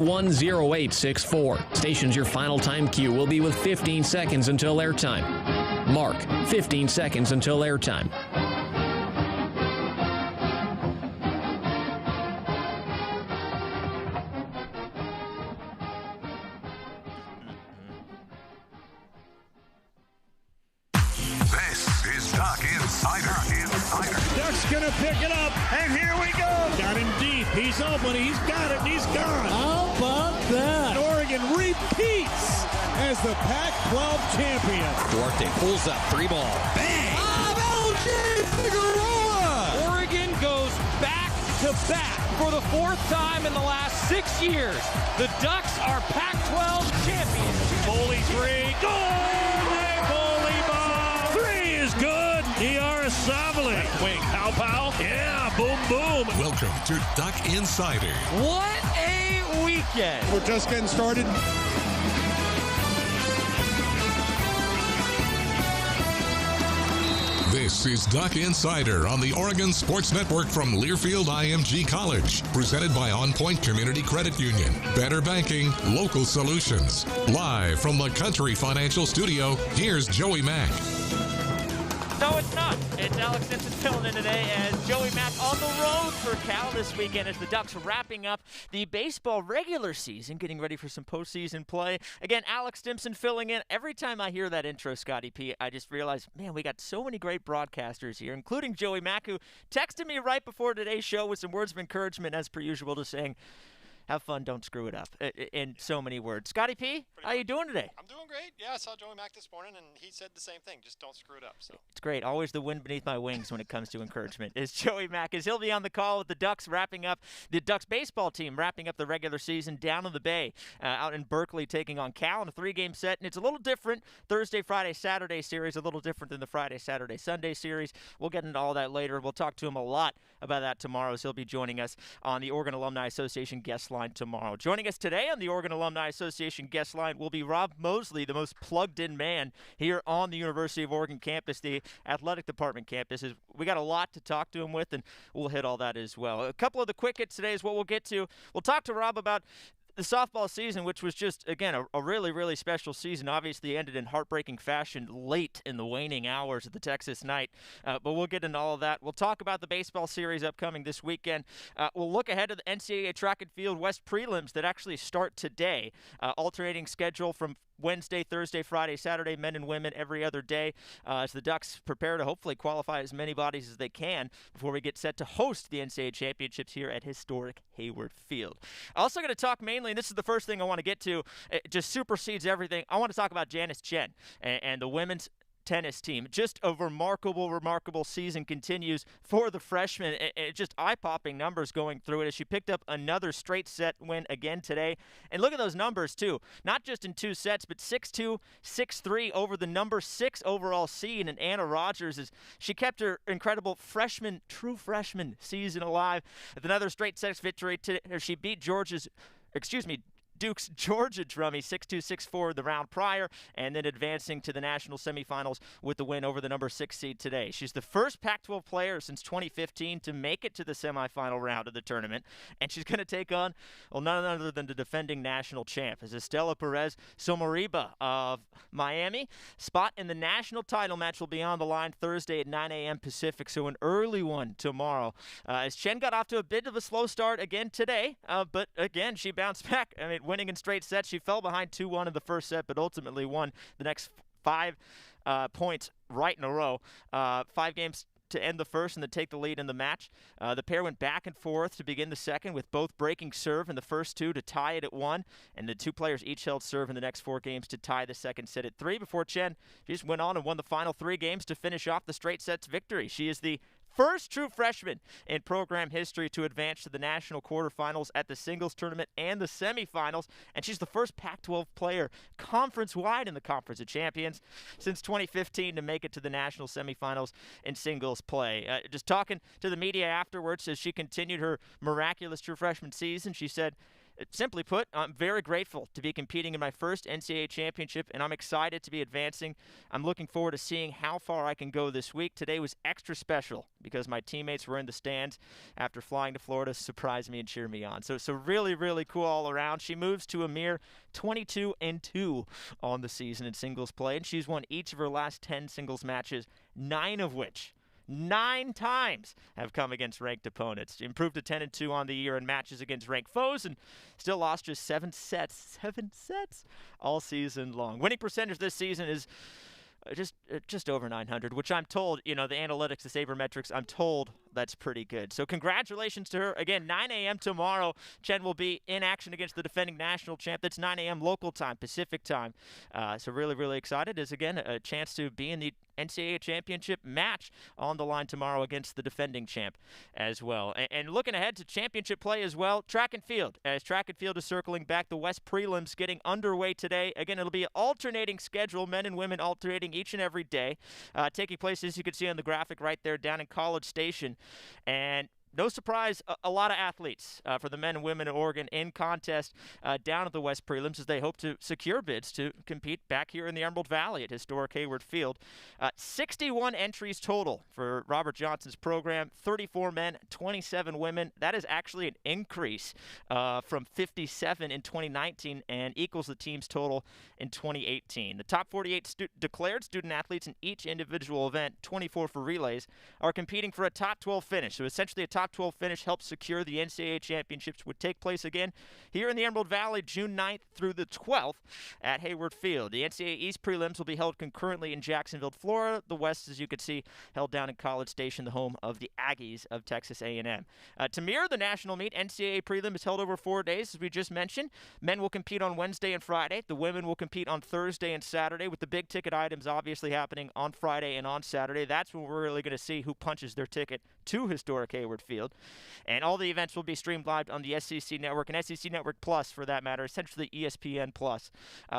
10864. Station's your final time cue will be with 15 seconds until airtime. Mark, 15 seconds until airtime. This is Duck Insider. Duck's gonna pick it up, and here we go. Got him deep. He's open. He's got it. He's gone. How about that? Oregon repeats as the Pac-12 champion. Duarte pulls up, 3-ball. Bang! Oregon goes back-to-back for the fourth time in the last 6 years. The Ducks are Pac-12 champions. Foley three. Goal! Foley ball. Three is good. Savali. Wing. Pow, pow. Yeah, boom, boom. Welcome to Duck Insider. What a weekend. We're just getting started. This is Duck Insider on the Oregon Sports Network from Learfield IMG College. Presented by On Point Community Credit Union. Better banking, local solutions. Live from the Country Financial Studio, here's Joey Mack. No, it's not. It's Alex Simpson filling in today as Joey Mack on the road for Cal this weekend as the Ducks wrapping up the baseball regular season, getting ready for some postseason play. Again, Alex Simpson filling in. Every time I hear that intro, Scotty P, I just realize, man, we got so many great broadcasters here, including Joey Mack, who texted me right before today's show with some words of encouragement, as per usual, to saying, have fun, don't screw it up, in so many words. Scotty P, how you doing today? I'm doing great. Yeah, I saw Joey Mack this morning, and he said the same thing. Just don't screw it up. So it's great. Always the wind beneath my wings when it comes to encouragement is Joey Mack, as he'll be on the call with the Ducks wrapping up, the Ducks baseball team wrapping up the regular season down in the Bay, out in Berkeley, taking on Cal in a 3-game set. And it's a little different. Thursday, Friday, Saturday series, a little different than the Friday, Saturday, Sunday series. We'll get into all that later. We'll talk to him a lot about that tomorrow, as he'll be joining us on the Oregon Alumni Association guest line tomorrow. Joining us today on the Oregon Alumni Association guest line will be Rob Moseley, the most plugged-in man here on the University of Oregon campus, the athletic department campus. We got a lot to talk to him with, and we'll hit all that as well. A couple of the quick hits today is what we'll get to. We'll talk to Rob about the softball season, which was just, again, a really, really special season. Obviously ended in heartbreaking fashion late in the waning hours of the Texas night. But we'll get into all of that. We'll talk about the baseball series upcoming this weekend. We'll look ahead to the NCAA Track and Field West prelims that actually start today. Alternating schedule from Wednesday, Thursday, Friday, Saturday, men and women every other day, as the Ducks prepare to hopefully qualify as many bodies as they can before we get set to host the NCAA championships here at historic Hayward Field. Also going to talk mainly, and this is the first thing I want to get to, it just supersedes everything. I want to talk about Janice Chen and the women's tennis team. Just a remarkable season continues for the freshman. Just eye-popping numbers going through it as she picked up another straight set win again today. And look at those numbers, too. Not just in 2 sets, but 6-2, 6-3 over the number 6 overall seed. And Anna Rogers, as she kept her incredible true freshman season alive with another straight sets victory. She beat Duke's Georgia Drummy 6-2, 6-4 the round prior, and then advancing to the national semifinals with the win over the number 6 seed today. She's the first Pac-12 player since 2015 to make it to the semifinal round of the tournament, and she's going to take on, well, none other than the defending national champ, as Estela Perez Somariba of Miami. Spot in the national title match will be on the line Thursday at 9 a.m. Pacific, so an early one tomorrow. As Chen got off to a bit of a slow start again today, but again, she bounced back. I mean, winning in straight sets. She fell behind 2-1 in the first set, but ultimately won the next 5 points right in a row. 5 games to end the first and then take the lead in the match. The pair went back and forth to begin the second, with both breaking serve in the first 2 to tie it at 1, and the 2 players each held serve in the next 4 games to tie the second set at 3 before Chen just went on and won the final 3 games to finish off the straight sets victory. She is the first true freshman in program history to advance to the national quarterfinals at the singles tournament and the semifinals, and she's the first Pac-12 player conference-wide in the Conference of Champions since 2015 to make it to the national semifinals in singles play. Just talking to the media afterwards as she continued her miraculous true freshman season, she said, Simply put, I'm very grateful to be competing in my first NCAA championship, and I'm excited to be advancing. I'm looking forward to seeing how far I can go this week. Today was extra special because my teammates were in the stands after flying to Florida to surprise me and cheer me on. So really, really cool all around. She moves to a mere 22-2 on the season in singles play, and she's won each of her last 10 singles matches, 9 of which 9 times have come against ranked opponents. She improved to 10-2 on the year in matches against ranked foes and still lost just 7 sets all season long. Winning percentage this season is just over 900, which I'm told, the analytics, the sabermetrics, I'm told that's pretty good. So congratulations to her. Again, 9 a.m. tomorrow, Chen will be in action against the defending national champ. That's 9 a.m. local time, Pacific time. So really, really excited. Is again a chance to be in the NCAA championship match on the line tomorrow against the defending champ as well. And looking ahead to championship play as well, track and field. As track and field is circling back, the West prelims getting underway today. Again, it'll be an alternating schedule, men and women alternating each and every day, taking place, as you can see on the graphic right there, down in College Station. And no surprise, a lot of athletes for the men and women in Oregon in contest down at the West Prelims as they hope to secure bids to compete back here in the Emerald Valley at historic Hayward Field. 61 entries total for Robert Johnson's program, 34 men, 27 women. That is actually an increase from 57 in 2019 and equals the team's total in 2018. The top 48 declared student athletes in each individual event, 24 for relays, are competing for a top 12 finish. So essentially a top 12 finish helps secure the NCAA championships, would take place again here in the Emerald Valley June 9th through the 12th at Hayward Field. The NCAA East prelims will be held concurrently in Jacksonville, Florida. The West, as you can see, held down in College Station, the home of the Aggies of Texas A&M. To mirror the national meet, NCAA prelim is held over 4 days, as we just mentioned. Men will compete on Wednesday and Friday. The women will compete on Thursday and Saturday, with the big ticket items obviously happening on Friday and on Saturday. That's when we're really going to see who punches their ticket to historic Hayward Field. And all the events will be streamed live on the SEC Network and SEC Network Plus, for that matter, essentially ESPN Plus,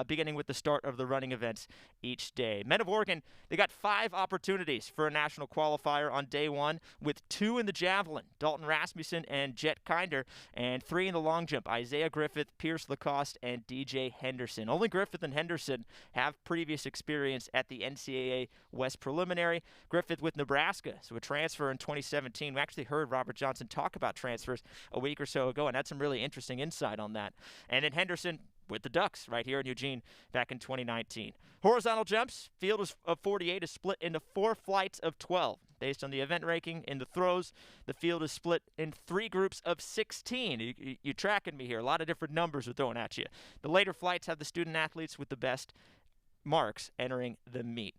beginning with the start of the running events each day. Men of Oregon, they got 5 opportunities for a national qualifier on day 1, with 2 in the javelin, Dalton Rasmussen and Jet Kinder, and 3 in the long jump, Isaiah Griffith, Pierce Lacoste, and DJ Henderson. Only Griffith and Henderson have previous experience at the NCAA West Preliminary. Griffith with Nebraska, so a transfer in 2017. We actually heard Robert Johnson talk about transfers a week or so ago and had some really interesting insight on that. And then Henderson with the Ducks right here in Eugene back in 2019. Horizontal jumps, field of 48 is split into 4 flights of 12. Based on the event ranking in the throws, the field is split in 3 groups of 16. You're tracking me here. A lot of different numbers are thrown at you. The later flights have the student athletes with the best marks entering the meet.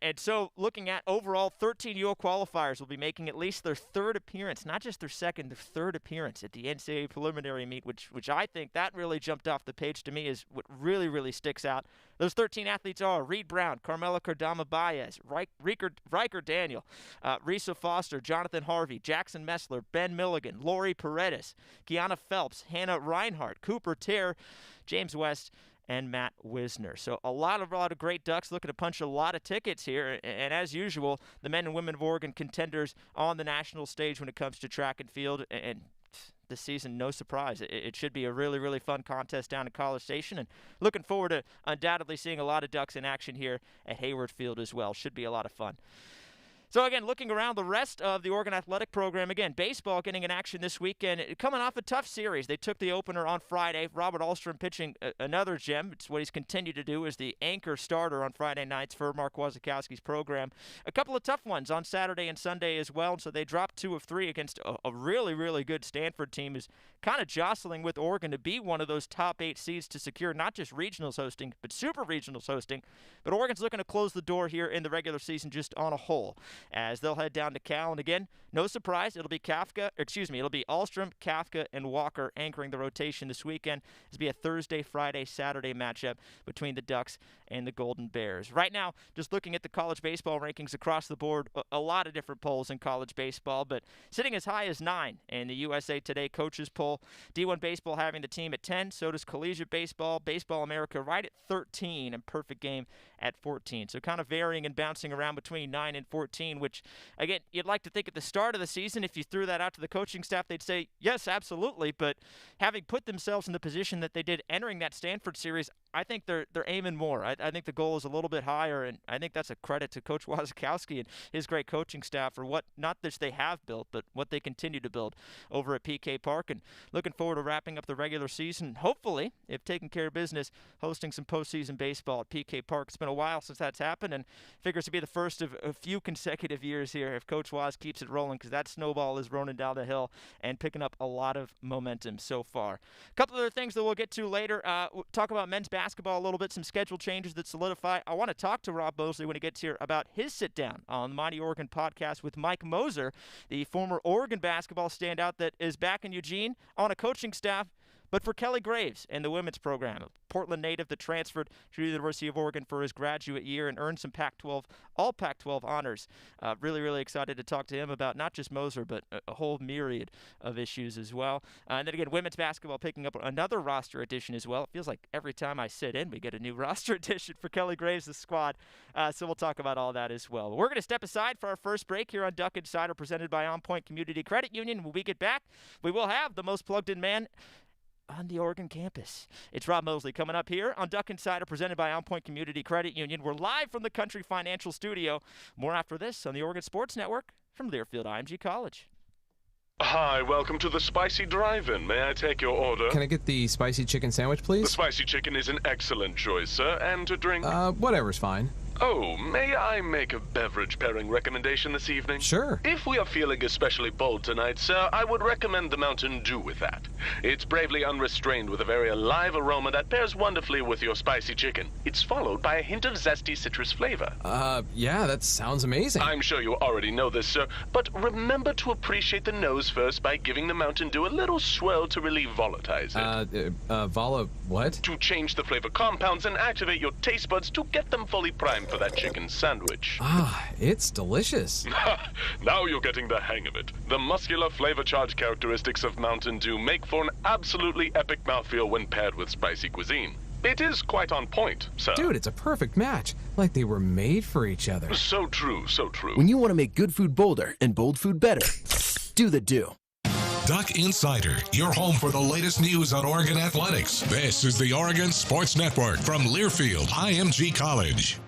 And so looking at overall, 13 UO qualifiers will be making at least their 3rd appearance, not just their 2nd, their 3rd appearance at the NCAA preliminary meet, which I think that really jumped off the page to me is what really, really sticks out. Those 13 athletes are Reed Brown, Carmela Cardama Baez, Riker Daniel, Risa Foster, Jonathan Harvey, Jackson Messler, Ben Milligan, Lori Paredes, Kiana Phelps, Hannah Reinhardt, Cooper Terr, James West, and Matt Wisner. So a lot of great Ducks looking to punch a lot of tickets here. And as usual, the men and women of Oregon contenders on the national stage when it comes to track and field. And this season, no surprise. It should be a really, really fun contest down at College Station. And looking forward to undoubtedly seeing a lot of Ducks in action here at Hayward Field as well. Should be a lot of fun. So again, looking around the rest of the Oregon athletic program, again, baseball getting in action this weekend, coming off a tough series. They took the opener on Friday. Robert Ahlstrom pitching another gem. It's what he's continued to do as the anchor starter on Friday nights for Mark Wasikowski's program. A couple of tough ones on Saturday and Sunday as well, and so they dropped 2 of 3 against a really, really good Stanford team who's kind of jostling with Oregon to be one of those top 8 seeds to secure not just regionals hosting, but super regionals hosting. But Oregon's looking to close the door here in the regular season just on a whole, as they'll head down to Cal. And again, no surprise, it'll be Ahlstrom, Kafka, and Walker anchoring the rotation this weekend. This will be a Thursday, Friday, Saturday matchup between the Ducks and the Golden Bears. Right now, just looking at the college baseball rankings across the board, a lot of different polls in college baseball, but sitting as high as 9 in the USA Today coaches poll. D1 baseball having the team at 10, so does collegiate baseball, Baseball America right at 13, and Perfect Game at 14. So kind of varying and bouncing around between 9 and 14. 2019, which, again, you'd like to think at the start of the season, if you threw that out to the coaching staff, they'd say, yes, absolutely. But having put themselves in the position that they did entering that Stanford series, I think they're aiming more. I think the goal is a little bit higher, and I think that's a credit to Coach Wasikowski and his great coaching staff for what not just they have built, but what they continue to build over at PK Park. And looking forward to wrapping up the regular season, hopefully, if taking care of business, hosting some postseason baseball at PK Park. It's been a while since that's happened, and figures to be the first of a few consecutive years here if Coach Waz keeps it rolling, because that snowball is rolling down the hill and picking up a lot of momentum so far. A couple other things that we'll get to later. We'll talk about men's basketball a little bit, some schedule changes that solidify. I want to talk to Rob Moseley when he gets here about his sit-down on the Mighty Oregon podcast with Mike Moser, the former Oregon basketball standout that is back in Eugene on a coaching staff, but for Kelly Graves and the women's program, a Portland native that transferred to the University of Oregon for his graduate year and earned some Pac-12, all Pac-12 honors. Really, really excited to talk to him about not just Moser, but a whole myriad of issues as well. And then again, women's basketball picking up another roster addition as well. It feels like every time I sit in, we get a new roster addition for Kelly Graves' squad. So we'll talk about all that as well. But we're going to step aside for our first break here on Duck Insider, presented by On Point Community Credit Union. When we get back, we will have the most plugged-in man on the Oregon campus. It's Rob Moseley coming up here on Duck Insider, presented by On Point Community Credit Union. We're live from the Country Financial Studio. More after this on the Oregon Sports Network from Learfield IMG College. Hi, welcome to the Spicy Drive-In. May I take your order? Can I get the spicy chicken sandwich, please? The spicy chicken is an excellent choice, sir. And to drink? Whatever's fine. Oh, may I make a beverage pairing recommendation this evening? Sure. If we are feeling especially bold tonight, sir, I would recommend the Mountain Dew with that. It's bravely unrestrained with a very alive aroma that pairs wonderfully with your spicy chicken. It's followed by a hint of zesty citrus flavor. Yeah, that sounds amazing. I'm sure you already know this, sir, but remember to appreciate the nose first by giving the Mountain Dew a little swirl to relieve volatilize it. What? To change the flavor compounds and activate your taste buds to get them fully primed for that chicken sandwich. It's delicious. Now you're getting the hang of it. The muscular flavor charge characteristics of Mountain Dew make for an absolutely epic mouthfeel when paired with spicy cuisine. It is quite on point, sir. Dude, it's a perfect match. Like they were made for each other. So true, so true. When you want to make good food bolder and bold food better, do the Dew. Duck Insider, your home for the latest news on Oregon athletics. This is the Oregon Sports Network from Learfield IMG College.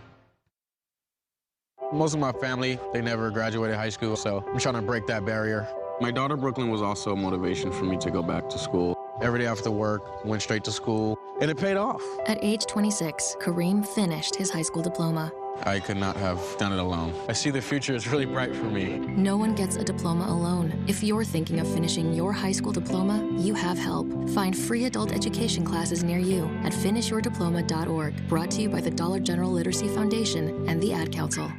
Most of my family, they never graduated high school, so I'm trying to break that barrier. My daughter, Brooklyn, was also a motivation for me to go back to school. Every day after work, went straight to school, and it paid off. At age 26, Kareem finished his high school diploma. I could not have done it alone. I see the future is really bright for me. No one gets a diploma alone. If you're thinking of finishing your high school diploma, you have help. Find free adult education classes near you at finishyourdiploma.org. Brought to you by the Dollar General Literacy Foundation and the Ad Council.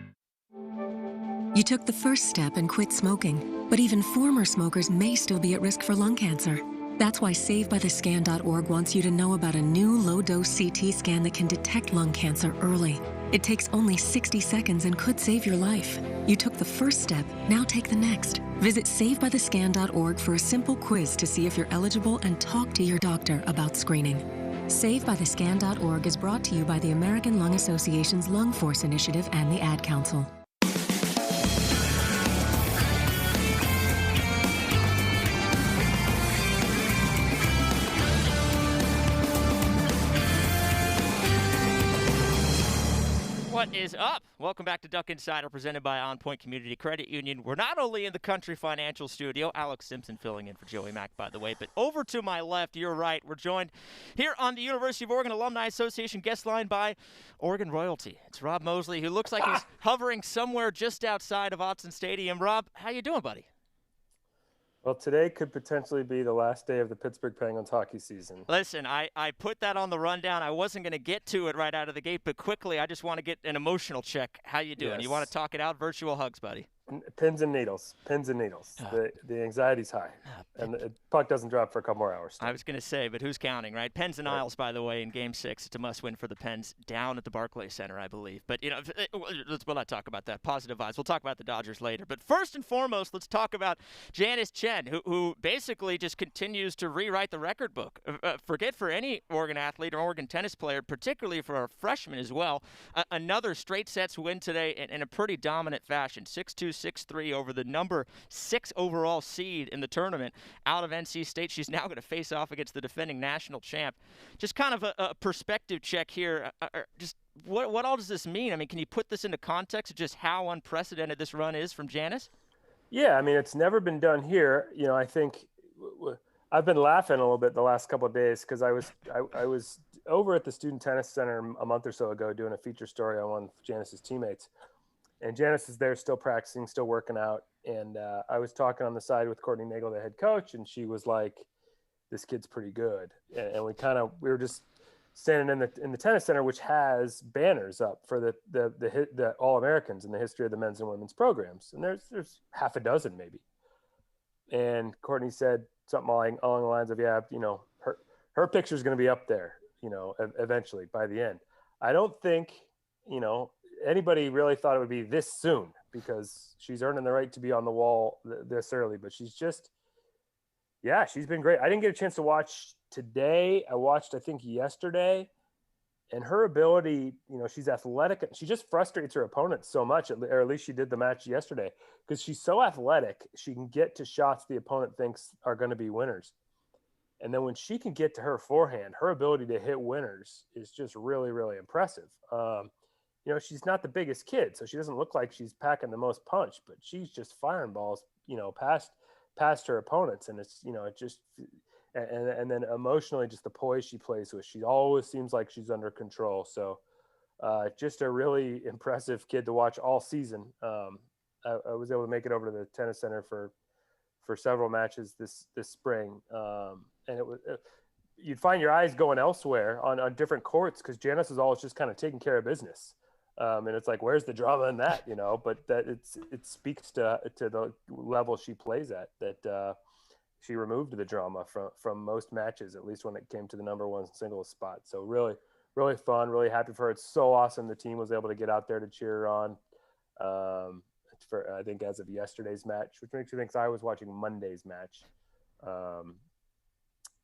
You took the first step and quit smoking, but even former smokers may still be at risk for lung cancer. That's why SaveByTheScan.org wants you to know about a new low-dose CT scan that can detect lung cancer early. It takes only 60 seconds and could save your life. You took the first step, now take the next. Visit SaveByTheScan.org for a simple quiz to see if you're eligible and talk to your doctor about screening. SaveByTheScan.org is brought to you by the American Lung Association's Lung Force Initiative and the Ad Council. What is up? Welcome back to Duck Insider, presented by On Point Community Credit Union. We're not only in the Country Financial Studio, Alex Simpson filling in for Joey Mack, by the way, but over to my left, you're right, we're joined here on the University of Oregon Alumni Association guest line by Oregon royalty. It's Rob Moseley, who looks like he's hovering somewhere just outside of Autzen Stadium. Rob, how you doing, buddy? Well, today could potentially be the last day of the Pittsburgh Penguins hockey season. Listen, I put that on the rundown. I wasn't going to get to it right out of the gate, but quickly, I just want to get an emotional check. How you doing? Yes. You want to talk it out? Virtual hugs, buddy. Pins and needles. The anxiety's high, and the puck doesn't drop for a couple more hours. I was going to say, but who's counting, right? Pens and Isles, by the way, in Game 6. It's a must-win for the Pens down at the Barclays Center, I believe. But, we'll not talk about that. Positive vibes. We'll talk about the Dodgers later. But first and foremost, let's talk about Janice Chen, who basically just continues to rewrite the record book. Forget for any Oregon athlete or Oregon tennis player, particularly for a freshman as well. Another straight sets win today in a pretty dominant fashion. 6-2, 6-3 over the number 6 overall seed in the tournament out of NC State. She's now going to face off against the defending national champ. Just kind of a perspective check here. Just what all does this mean? I mean, can you put this into context of just how unprecedented this run is from Janice? Yeah, I mean, it's never been done here. I think I've been laughing a little bit the last couple of days because I was over at the Student Tennis Center a month or so ago doing a feature story on one of Janice's teammates. And Janice is there still practicing, still working out. And I was talking on the side with Courtney Nagel, the head coach, and she was like, this kid's pretty good. And we were just standing in the tennis center, which has banners up for the All-Americans in the history of the men's and women's programs. And there's half a dozen maybe. And Courtney said something along the lines of, her picture's going to be up there, eventually by the end. I don't think, anybody really thought it would be this soon because she's earning the right to be on the wall this early, but she's been great. I didn't get a chance to watch today. I watched, I think, yesterday, and her ability, she's athletic. She just frustrates her opponents so much, or at least she did the match yesterday, because she's so athletic. She can get to shots the opponent thinks are going to be winners. And then when she can get to her forehand, her ability to hit winners is just really, really impressive. She's not the biggest kid, so she doesn't look like she's packing the most punch, but she's just firing balls, past her opponents. And it's, and then emotionally, just the poise she plays with. She always seems like she's under control. So just a really impressive kid to watch all season. I was able to make it over to the tennis center for several matches this spring. And you'd find your eyes going elsewhere on different courts because Janice is always just kind of taking care of business. And it's like, where's the drama in that, but that it speaks to the level she plays at, that she removed the drama from most matches, at least when it came to the number one singles spot. So really, really fun, really happy for her. It's so awesome. The team was able to get out there to cheer her on. For, I think as of yesterday's match, which makes me think I was watching Monday's match.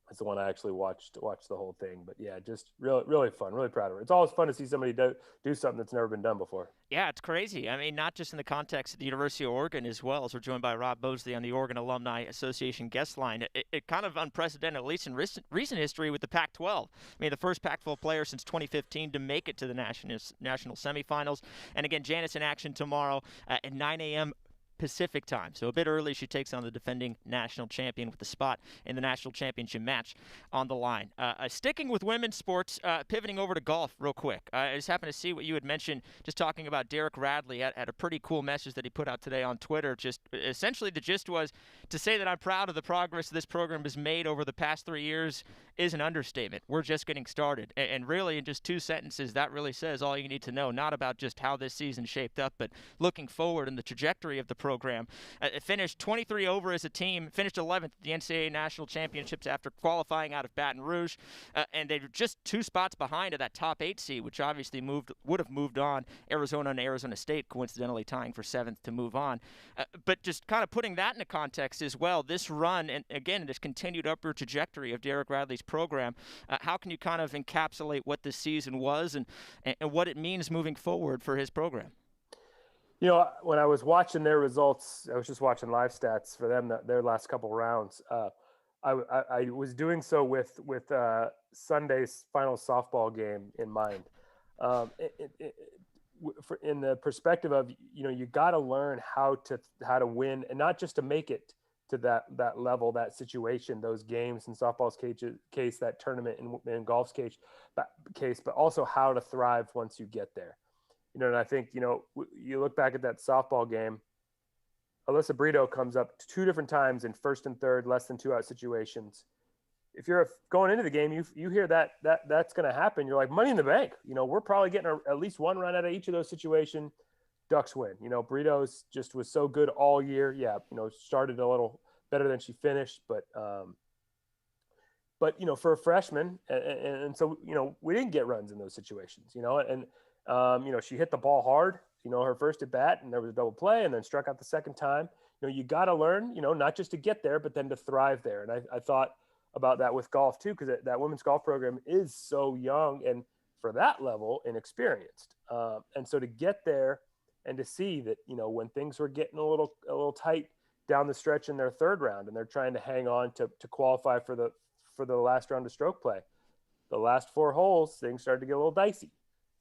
That's the one I actually watched the whole thing. But yeah, just really, really fun. Really proud of her. It's always fun to see somebody do something that's never been done before. Yeah, it's crazy. I mean, not just in the context of the University of Oregon as well, as we're joined by Rob Moseley on the Oregon Alumni Association guest line. It kind of unprecedented, at least in recent history, with the Pac-12. I mean, the first Pac-12 player since 2015 to make it to the national semifinals. And again, Janice in action tomorrow at 9 a.m. Pacific time. So a bit early, she takes on the defending national champion with the spot in the national championship match on the line. Sticking with women's sports, pivoting over to golf real quick. I just happened to see what you had mentioned, just talking about Derek Radley had a pretty cool message that he put out today on Twitter. Just essentially the gist was to say that I'm proud of the progress this program has made over the past 3 years is an understatement. We're just getting started. And really, in just 2 sentences, that really says all you need to know, not about just how this season shaped up, but looking forward in the trajectory of the program. It finished 23 over as a team, finished 11th at the NCAA National Championships after qualifying out of Baton Rouge, and they were just 2 spots behind of that top 8 seed, which obviously would have moved on. Arizona and Arizona State coincidentally tying for 7th to move on. But just kind of putting that into context as well, this run, and again, this continued upward trajectory of Derek Radley's program, how can you kind of encapsulate what this season was and what it means moving forward for his program? When I was watching their results, I was just watching live stats for them, their last couple rounds. I was doing so with Sunday's final softball game in mind. In the perspective of, you got to learn how to win, and not just to make it to that level, that situation, those games in softball's case, that tournament in golf's case, but also how to thrive once you get there. And I think, you look back at that softball game, Alyssa Brito comes up 2 different times in first and third, less than 2 out situations. If you're going into the game, you hear that's going to happen. You're like, money in the bank. We're probably getting at least 1 run out of each of those situations. Ducks win. Brito's just was so good all year. Yeah, started a little better than she finished, but for a freshman, and so we didn't get runs in those situations. And she hit the ball hard. Her first at bat, and there was a double play, and then struck out the second time. You got to learn. Not just to get there, but then to thrive there. And I thought about that with golf too, because that women's golf program is so young and for that level inexperienced. And so to get there and to see that, when things were getting a little tight down the stretch in their third round, and they're trying to hang on to qualify for the last round of stroke play, the last 4 holes, things started to get a little dicey.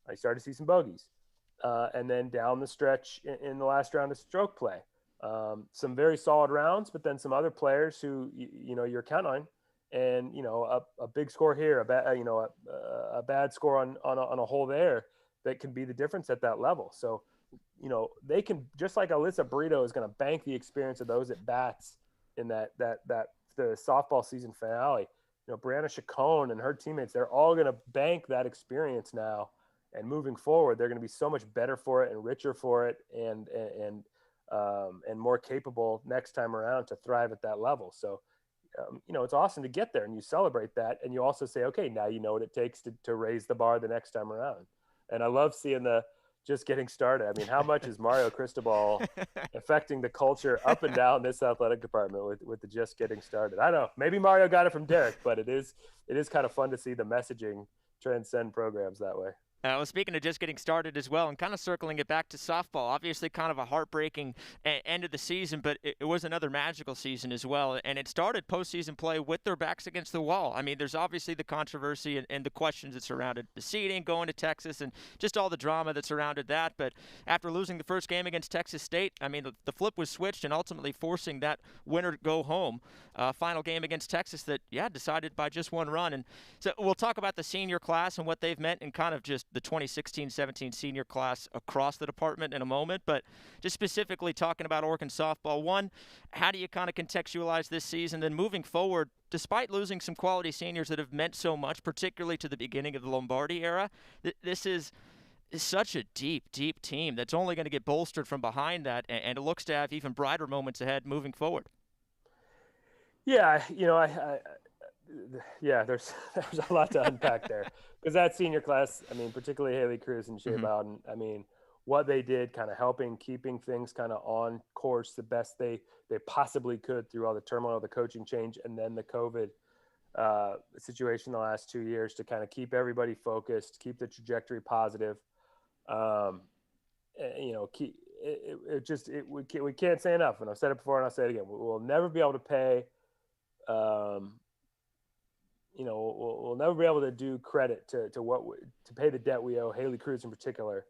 I started to see some bogeys. And then down the stretch in the last round of stroke play, some very solid rounds, but then some other players who, you're counting on, and, a big score here, a bad score on a hole there that can be the difference at that level. So, they can, just like Alyssa Brito is going to bank the experience of those at bats in the softball season finale. Brianna Chacon and her teammates, they're all going to bank that experience now. And moving forward, they're going to be so much better for it and richer for it, and more capable next time around to thrive at that level. So, it's awesome to get there, and you celebrate that, and you also say, okay, now you know what it takes to raise the bar the next time around. And I love seeing the just getting started. I mean, how much is Mario Cristobal affecting the culture up and down this athletic department with the just getting started? I don't know. Maybe Mario got it from Derek, but it is kind of fun to see the messaging transcend programs that way. Well, speaking of just getting started as well, and kind of circling it back to softball, obviously kind of a heartbreaking end of the season, but it was another magical season as well. And it started postseason play with their backs against the wall. I mean, there's obviously the controversy and the questions that surrounded the seeding, going to Texas, and just all the drama that surrounded that. But after losing the first game against Texas State, I mean, the flip was switched and ultimately forcing that winner to go home. Final game against Texas that, decided by just 1 run. And so we'll talk about the senior class and what they've meant and kind of just the 2016-17 senior class across the department in a moment, but just specifically talking about Oregon softball. One, how do you kind of contextualize this season? Then moving forward, despite losing some quality seniors that have meant so much, particularly to the beginning of the Lombardi era, this is such a deep, deep team that's only going to get bolstered from behind that, and it looks to have even brighter moments ahead moving forward. Yeah, there's a lot to unpack there, because that senior class, I mean, particularly Haley Cruz and Shea Bowden, I mean, what they did kind of keeping things kind of on course the best they possibly could through all the turmoil, the coaching change, and then the COVID situation the last 2 years to kind of keep everybody focused, keep the trajectory positive. We can't say enough, and I've said it before and I'll say it again. We'll never be able to pay we'll never be able to do credit to pay the debt we owe Haley Cruz in particular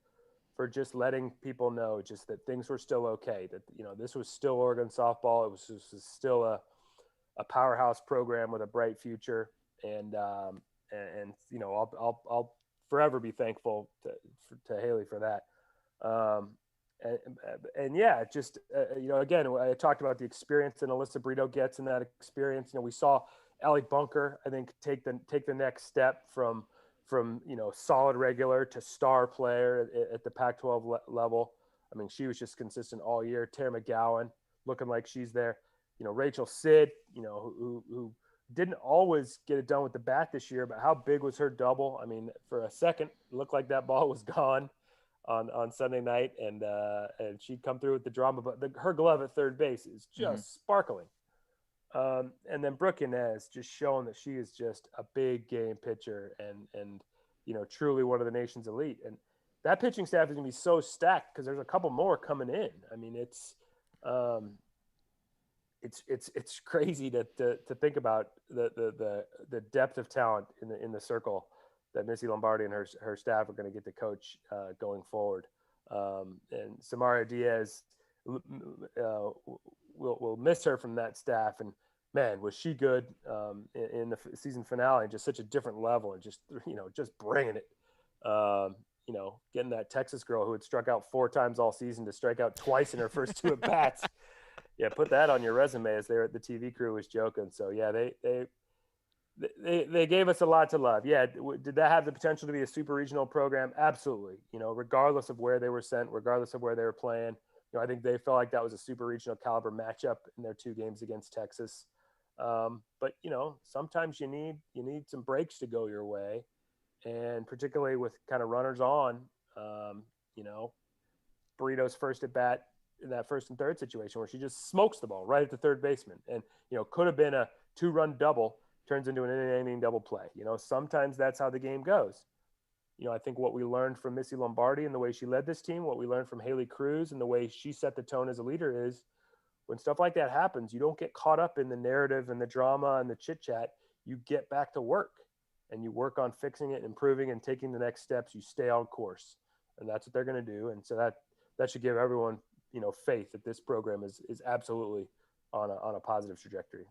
for just letting people know just that things were still okay, that this was still Oregon softball. It was still a powerhouse program with a bright future, and I'll forever be thankful to Haley for that. Again, I talked about the experience that Alyssa Brito gets in that experience. We saw Allie Bunker, I think, take the next step from solid regular to star player at the Pac-12 level. I mean, she was just consistent all year. Tara McGowan looking like she's there. Rachel Sid, who didn't always get it done with the bat this year, but how big was her double? I mean, for a second, it looked like that ball was gone on Sunday night, and she'd come through with the drama, but her glove at third base is just sparkling. And then Brooke Inez just showing that she is just a big game pitcher and truly one of the nation's elite. And that pitching staff is going to be so stacked because there's a couple more coming in. I mean, it's crazy to think about the depth of talent in the circle that Missy Lombardi and her staff are going to get to coach going forward. And Samaria Diaz, we'll miss her from that staff. And man, was she good in the season finale, just such a different level and just bringing it. Getting that Texas girl who had struck out 4 times all season to strike out twice in her first 2 at bats. Yeah, put that on your resume, as the TV crew was joking. So yeah, They gave us a lot to love. Yeah. Did that have the potential to be a super regional program? Absolutely. Regardless of where they were sent, regardless of where they were playing, I think they felt like that was a super regional caliber matchup in their 2 games against Texas. But sometimes you need some breaks to go your way, and particularly with kind of runners on, Burrito's first at bat in that 1st and 3rd situation where she just smokes the ball right at the 3rd baseman, and could have been a 2-run double, turns into an inning double play. Sometimes that's how the game goes. I think what we learned from Missy Lombardi and the way she led this team, what we learned from Haley Cruz and the way she set the tone as a leader is, when stuff like that happens, you don't get caught up in the narrative and the drama and the chit chat. You get back to work and you work on fixing it, improving, and taking the next steps. You stay on course, and that's what they're going to do. And so that should give everyone, faith that this program is absolutely on a positive trajectory.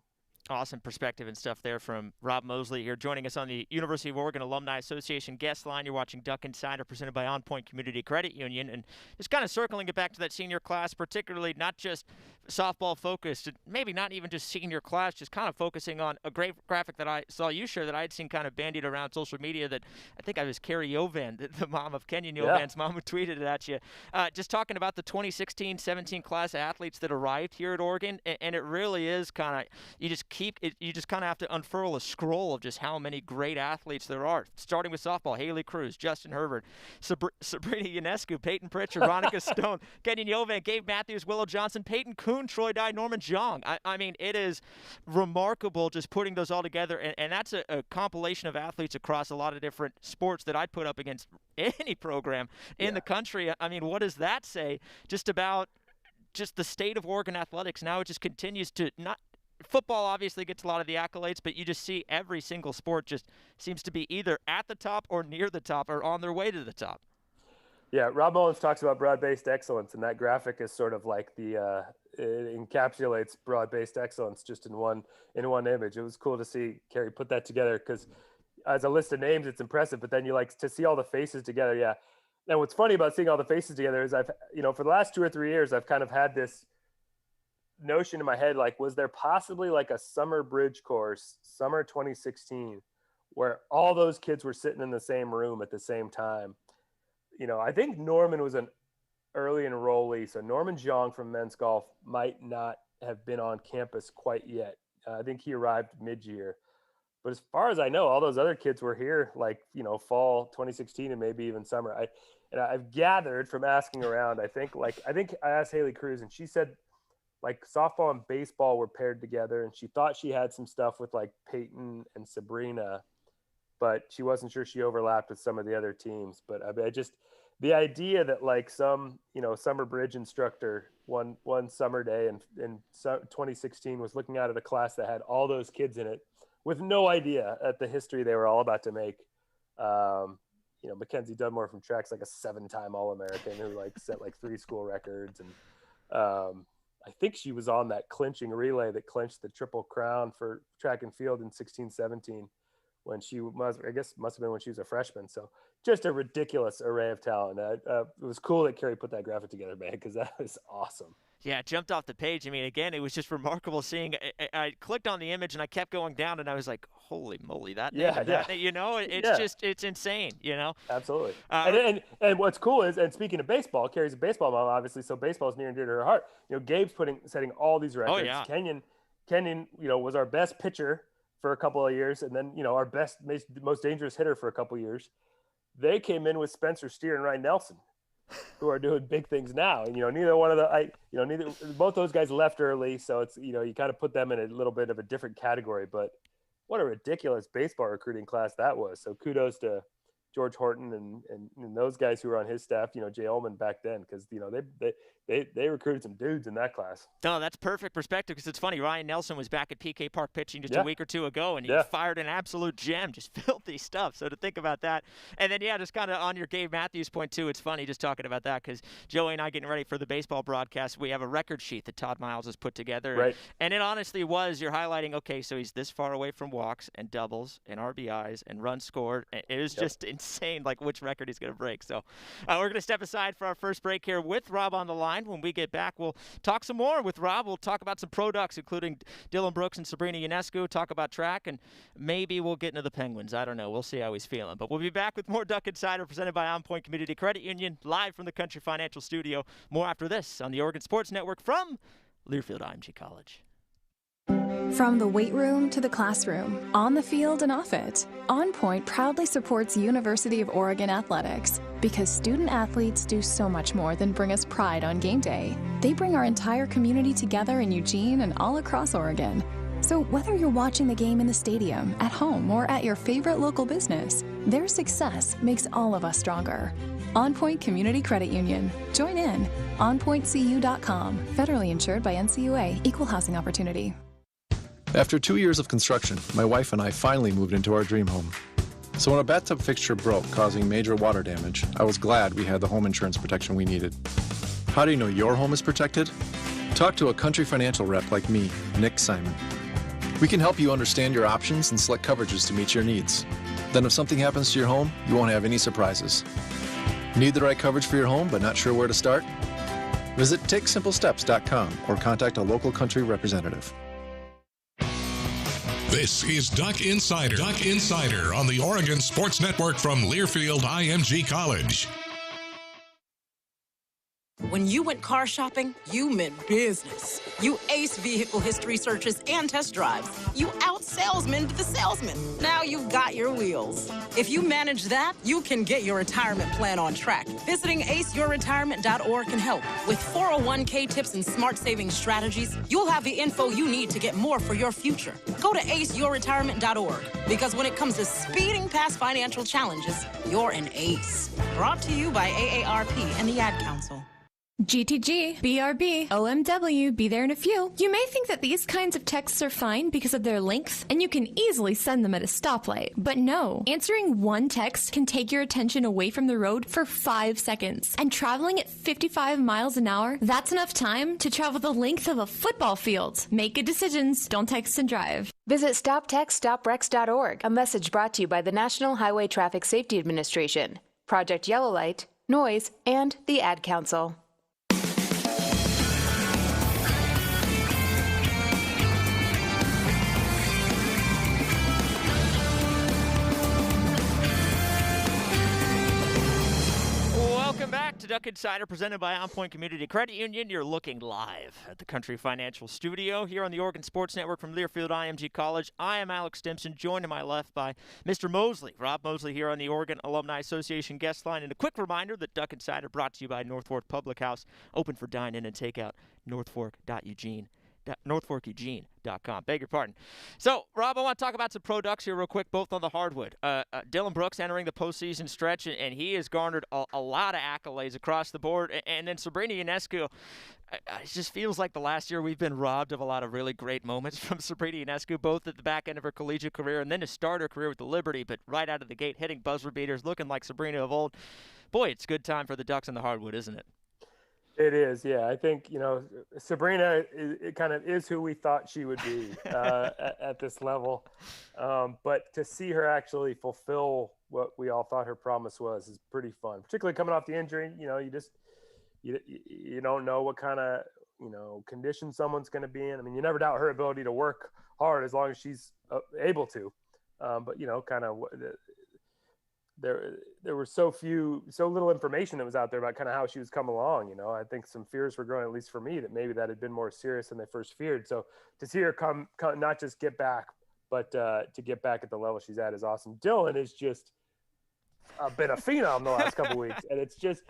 Awesome perspective and stuff there from Rob Moseley here, joining us on the University of Oregon Alumni Association guest line. You're watching Duck Insider, presented by On Point Community Credit Union. And just kind of circling it back to that senior class, particularly not just softball focused, maybe not even just senior class, just kind of focusing on a great graphic that I saw you share that I had seen kind of bandied around social media that I think I was Carrie Yovan, the mom of Kenyon Yovan's mom, who tweeted it at you. Just talking about the 2016-17 class athletes that arrived here at Oregon, and it really is kind of, you just kind of have to unfurl a scroll of just how many great athletes there are. Starting with softball, Haley Cruz, Justin Herbert, Sabrina Ionescu, Peyton Pritchard, Veronica Stone, Kenyon Yovan, Gabe Matthews, Willow Johnson, Peyton Kuhn, Troy Dye, Norman Jong. I mean, it is remarkable just putting those all together, and that's a compilation of athletes across a lot of different sports that I'd put up against any program in the country. I mean, what does that say just about just the state of Oregon athletics? Now it just continues to not – football obviously gets a lot of the accolades, but you just see every single sport just seems to be either at the top or near the top or on their way to the top. Yeah, Rob Mullins talks about broad-based excellence, and that graphic is sort of like it encapsulates broad-based excellence just in one image. It was cool to see Carrie put that together, because as a list of names, it's impressive, but then you like to see all the faces together. Yeah. And what's funny about seeing all the faces together is I've, for the last 2 or 3 years, I've kind of had this notion in my head, like, was there possibly like a summer bridge course, summer 2016, where all those kids were sitting in the same room at the same time? I think Norman was an early enrollee, so Norman Jong from men's golf might not have been on campus quite yet. I think he arrived mid-year, but as far as I know, all those other kids were here like, fall 2016 and maybe even summer. I've gathered from asking around, I think I asked Haley Cruz, and she said like softball and baseball were paired together, and she thought she had some stuff with like Peyton and Sabrina, but she wasn't sure she overlapped with some of the other teams. But I just, the idea that like some, summer bridge instructor one summer day in 2016 was looking out at a class that had all those kids in it with no idea at the history they were all about to make. Mackenzie Dunmore from track's like a 7-time All-American who like set like 3 school records. And I think she was on that clinching relay that clinched the Triple Crown for track and field in 16-17 when she must have been when she was a freshman. So just a ridiculous array of talent. It was cool that Carrie put that graphic together, man, because that was awesome. Yeah, it jumped off the page. I mean, again, it was just remarkable seeing. I clicked on the image and I kept going down, and I was like, "Holy moly, that!" It's insane. Absolutely. And what's cool is, and speaking of baseball, Carrie's a baseball mom, obviously, so baseball is near and dear to her heart. Gabe's setting all these records. Oh, yeah. Kenyon, was our best pitcher for a couple of years, and then our best, most dangerous hitter for a couple of years. They came in with Spencer Steer and Ryan Nelson, who are doing big things now. And, neither one of both those guys left early. So it's, you kind of put them in a little bit of a different category, but what a ridiculous baseball recruiting class that was. So kudos to George Horton and those guys who were on his staff, Jay Ullman back then, because, they recruited some dudes in that class. No, that's perfect perspective, because it's funny. Ryan Nelson was back at PK Park pitching just a week or two ago, and he fired an absolute gem, just filthy stuff. So to think about that. And then, just kind of on your Gabe Matthews point, too, it's funny just talking about that, because Joey and I getting ready for the baseball broadcast, we have a record sheet that Todd Miles has put together. Right. And it honestly was, you're highlighting, okay, so he's this far away from walks and doubles and RBIs and runs scored. It was just insane. insane, like which record he's going to break. So we're going to step aside for our first break here with Rob on the line. When we get back, we'll talk some more with Rob. We'll talk about some pro ducks, including Dylan Brooks and Sabrina Ionescu, talk about track, and maybe we'll get into the Penguins. I don't know. We'll see how he's feeling. But we'll be back with more Duck Insider presented by On Point Community Credit Union, live from the Country Financial Studio. More after this on the Oregon Sports Network from Learfield IMG College. From the weight room to the classroom, on the field and off it, On Point proudly supports University of Oregon athletics because student athletes do so much more than bring us pride on game day. They bring our entire community together in Eugene and all across Oregon. So whether you're watching the game in the stadium, at home, or at your favorite local business, their success makes all of us stronger. On Point Community Credit Union. Join in. OnPointCU.com. Federally insured by NCUA. Equal housing opportunity. After 2 years of construction, my wife and I finally moved into our dream home. So when a bathtub fixture broke, causing major water damage, I was glad we had the home insurance protection we needed. How do you know your home is protected? Talk to a Country Financial rep like me, Nick Simon. We can help you understand your options and select coverages to meet your needs. Then if something happens to your home, you won't have any surprises. Need the right coverage for your home but not sure where to start? Visit TakeSimpleSteps.com or contact a local Country representative. This is Duck Insider. Duck Insider on the Oregon Sports Network from Learfield IMG College. When you went car shopping, you meant business. You aced vehicle history searches and test drives. You out-salesmaned the salesman. Now you've got your wheels. If you manage that, you can get your retirement plan on track. Visiting aceyourretirement.org can help. With 401k tips and smart savings strategies, you'll have the info you need to get more for your future. Go to aceyourretirement.org, because when it comes to speeding past financial challenges, you're an ace. Brought to you by AARP and the Ad Council. GTG, BRB, OMW, be there in a few. You may think that these kinds of texts are fine because of their length, and you can easily send them at a stoplight. But no, answering one text can take your attention away from the road for 5 seconds. And traveling at 55 miles an hour, that's enough time to travel the length of a football field. Make good decisions, don't text and drive. Visit StopTextStopWrecks.org, a message brought to you by the National Highway Traffic Safety Administration, Project Yellow Light, Noise, and the Ad Council. Welcome back to Duck Insider, presented by On Point Community Credit Union. You're looking live at the Country Financial Studio here on the Oregon Sports Network from Learfield IMG College. I am Alex Stimson, joined to my left by Mr. Moseley, Rob Moseley, here on the Oregon Alumni Association guest line. And a quick reminder that Duck Insider brought to you by North Fork Public House, open for dine-in and takeout, northforkeugene.com. Beg your pardon. So, Rob, I want to talk about some pro ducks here real quick, both on the hardwood. Dylan Brooks entering the postseason stretch, and he has garnered a lot of accolades across the board. And then Sabrina Ionescu, it just feels like the last year we've been robbed of a lot of really great moments from Sabrina Ionescu, both at the back end of her collegiate career and then to start her career with the Liberty, but right out of the gate, hitting buzzer beaters, looking like Sabrina of old. Boy, it's a good time for the Ducks on the hardwood, isn't it? It is, yeah. I think, Sabrina it kind of is who we thought she would be at this level. But to see her actually fulfill what we all thought her promise was is pretty fun, particularly coming off the injury. You don't know what kind of, condition someone's going to be in. I mean, you never doubt her ability to work hard as long as she's able to. But, kind of there were so little information that was out there about kind of how she was coming along. I think some fears were growing, at least for me, that maybe that had been more serious than they first feared. So to see her come not just get back, but to get back at the level she's at is awesome. Dylan is just been a phenom the last couple of weeks, and it's just,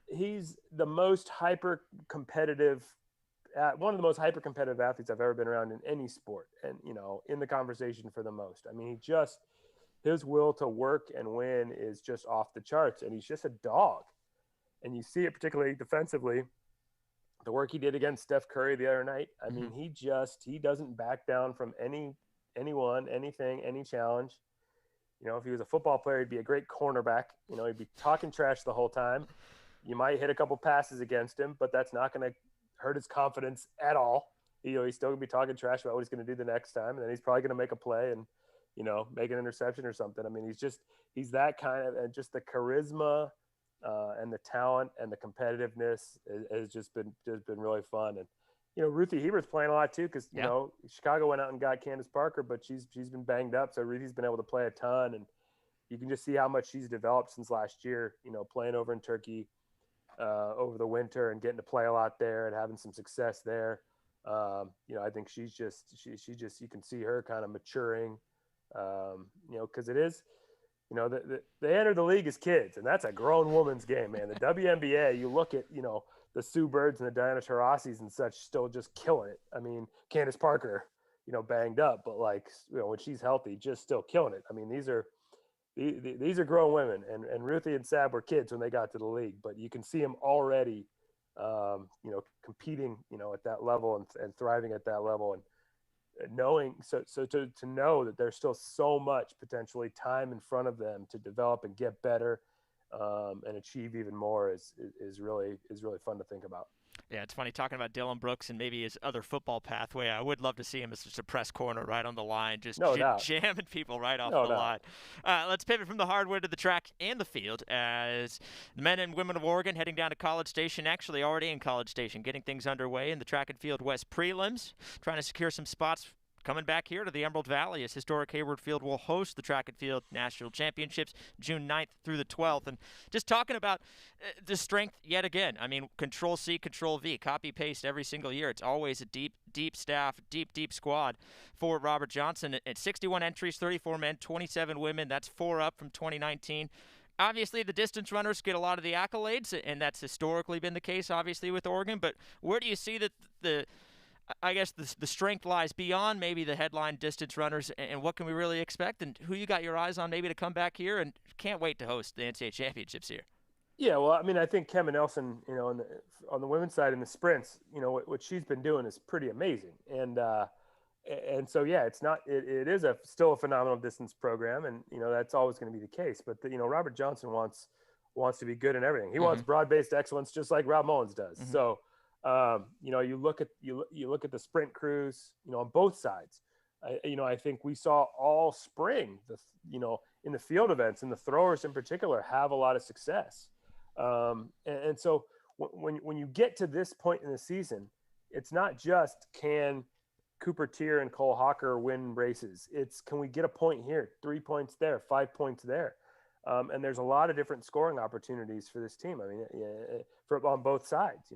he's the most hyper competitive, one of the most hyper competitive athletes I've ever been around in any sport, and in the conversation for the most. I mean, his will to work and win is just off the charts, and he's just a dog. And you see it particularly defensively, the work he did against Steph Curry the other night. I mean, he doesn't back down from anyone, anything, any challenge. If he was a football player, he'd be a great cornerback. He'd be talking trash the whole time. You might hit a couple passes against him, but that's not going to hurt his confidence at all. He's still going to be talking trash about what he's going to do the next time, and then he's probably going to make a play and make an interception or something. I mean, he's that kind of, and just the charisma and the talent and the competitiveness has just been really fun. And, Ruthie Hebert's playing a lot too, because, Chicago went out and got Candace Parker, but she's been banged up. So Ruthie's been able to play a ton, and you can just see how much she's developed since last year, playing over in Turkey over the winter and getting to play a lot there and having some success there. I think she just, you can see her kind of maturing, because it is, they enter the league as kids, and that's a grown woman's game, man. The WNBA, you look at, the Sue Birds and the Diana Taurasi's and such still just killing it. I mean, Candace Parker, banged up, but when she's healthy, just still killing it. I mean, these are grown women, and Ruthie and Sab were kids when they got to the league, but you can see them already, competing, at that level and thriving at that level, and knowing, so to know that there's still so much potentially time in front of them to develop and get better, and achieve even more is really fun to think about. Yeah, it's funny talking about Dylan Brooks and maybe his other football pathway. I would love to see him as just a press corner right on the line, just jamming people right off the line. Let's pivot from the hardwood to the track and the field, as the men and women of Oregon heading down to College Station, actually already in College Station, getting things underway in the Track and Field West prelims, trying to secure some spots coming back here to the Emerald Valley, as historic Hayward Field will host the Track and Field National Championships June 9th through the 12th. And just talking about the strength yet again. I mean, Control-C, Control-V, copy-paste every single year. It's always a deep staff, deep squad for Robert Johnson. At 61 entries, 34 men, 27 women. That's 4 up from 2019. Obviously, the distance runners get a lot of the accolades, and that's historically been the case, obviously, with Oregon. But where do you see that the strength lies beyond maybe the headline distance runners, and what can we really expect, and who you got your eyes on maybe to come back here, and can't wait to host the NCAA championships here? Yeah, well, I mean, I think Kemma Nelson, on the women's side in the sprints, what she's been doing is pretty amazing. And so, yeah, it is still a phenomenal distance program, and, that's always going to be the case. But, Robert Johnson wants to be good in everything. He wants broad-based excellence, just like Rob Mullins does. Mm-hmm. So, you look at the sprint crews, on both sides. I think we saw all spring, in the field events, and the throwers in particular have a lot of success. And so when you get to this point in the season, it's not just can Cooper Tier and Cole Hawker win races. It's can we get a point here, 3 points there, 5 points there. And there's a lot of different scoring opportunities for this team. I mean, on both sides,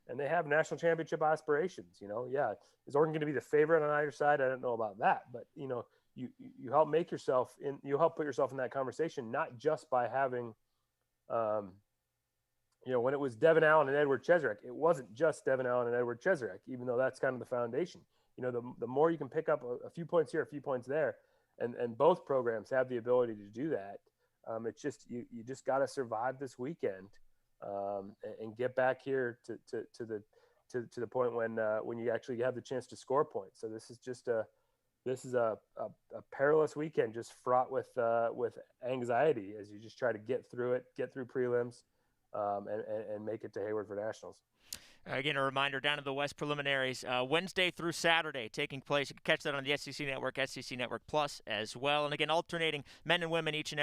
and they have national championship aspirations, Yeah. Is Oregon going to be the favorite on either side? I don't know about that, but, you help you help put yourself in that conversation, not just by having, when it was Devin Allen and Edward Cheserek, it wasn't just Devin Allen and Edward Cheserek, even though that's kind of the foundation. The more you can pick up a few points here, a few points there, and both programs have the ability to do that. It's just you just got to survive this weekend, and get back here to the point when you actually have the chance to score points. So this is a perilous weekend, just fraught with anxiety as you just try to get through prelims, and make it to Hayward for nationals. Again, a reminder, down in the West preliminaries, Wednesday through Saturday taking place. You can catch that on the SEC Network, SEC Network Plus as well. And again, alternating men and women each and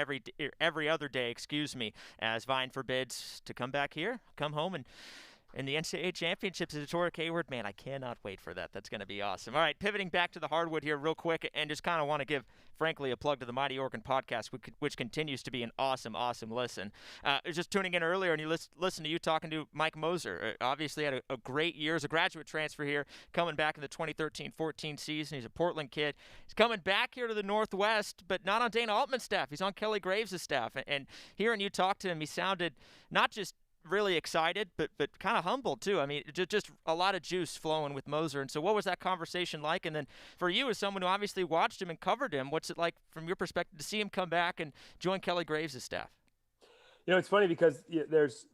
every other day, as vying for bids to come back here, come home, and in the NCAA championships at historic Hayward. Man, I cannot wait for that. That's going to be awesome. All right, pivoting back to the hardwood here real quick, and just kind of want to give, frankly, a plug to the Mighty Oregon podcast, which continues to be an awesome listen. I was just tuning in earlier, and you listen to you talking to Mike Moser. Obviously had a great year as a graduate transfer here, coming back in the 2013-14 season. He's a Portland kid. He's coming back here to the Northwest, but not on Dana Altman's staff. He's on Kelly Graves' staff. And hearing you talk to him, he sounded not just really excited, but kind of humbled too. I mean, just a lot of juice flowing with Moser. And so what was that conversation like? And then for you, as someone who obviously watched him and covered him, what's it like from your perspective to see him come back and join Kelly Graves' staff? It's funny because there's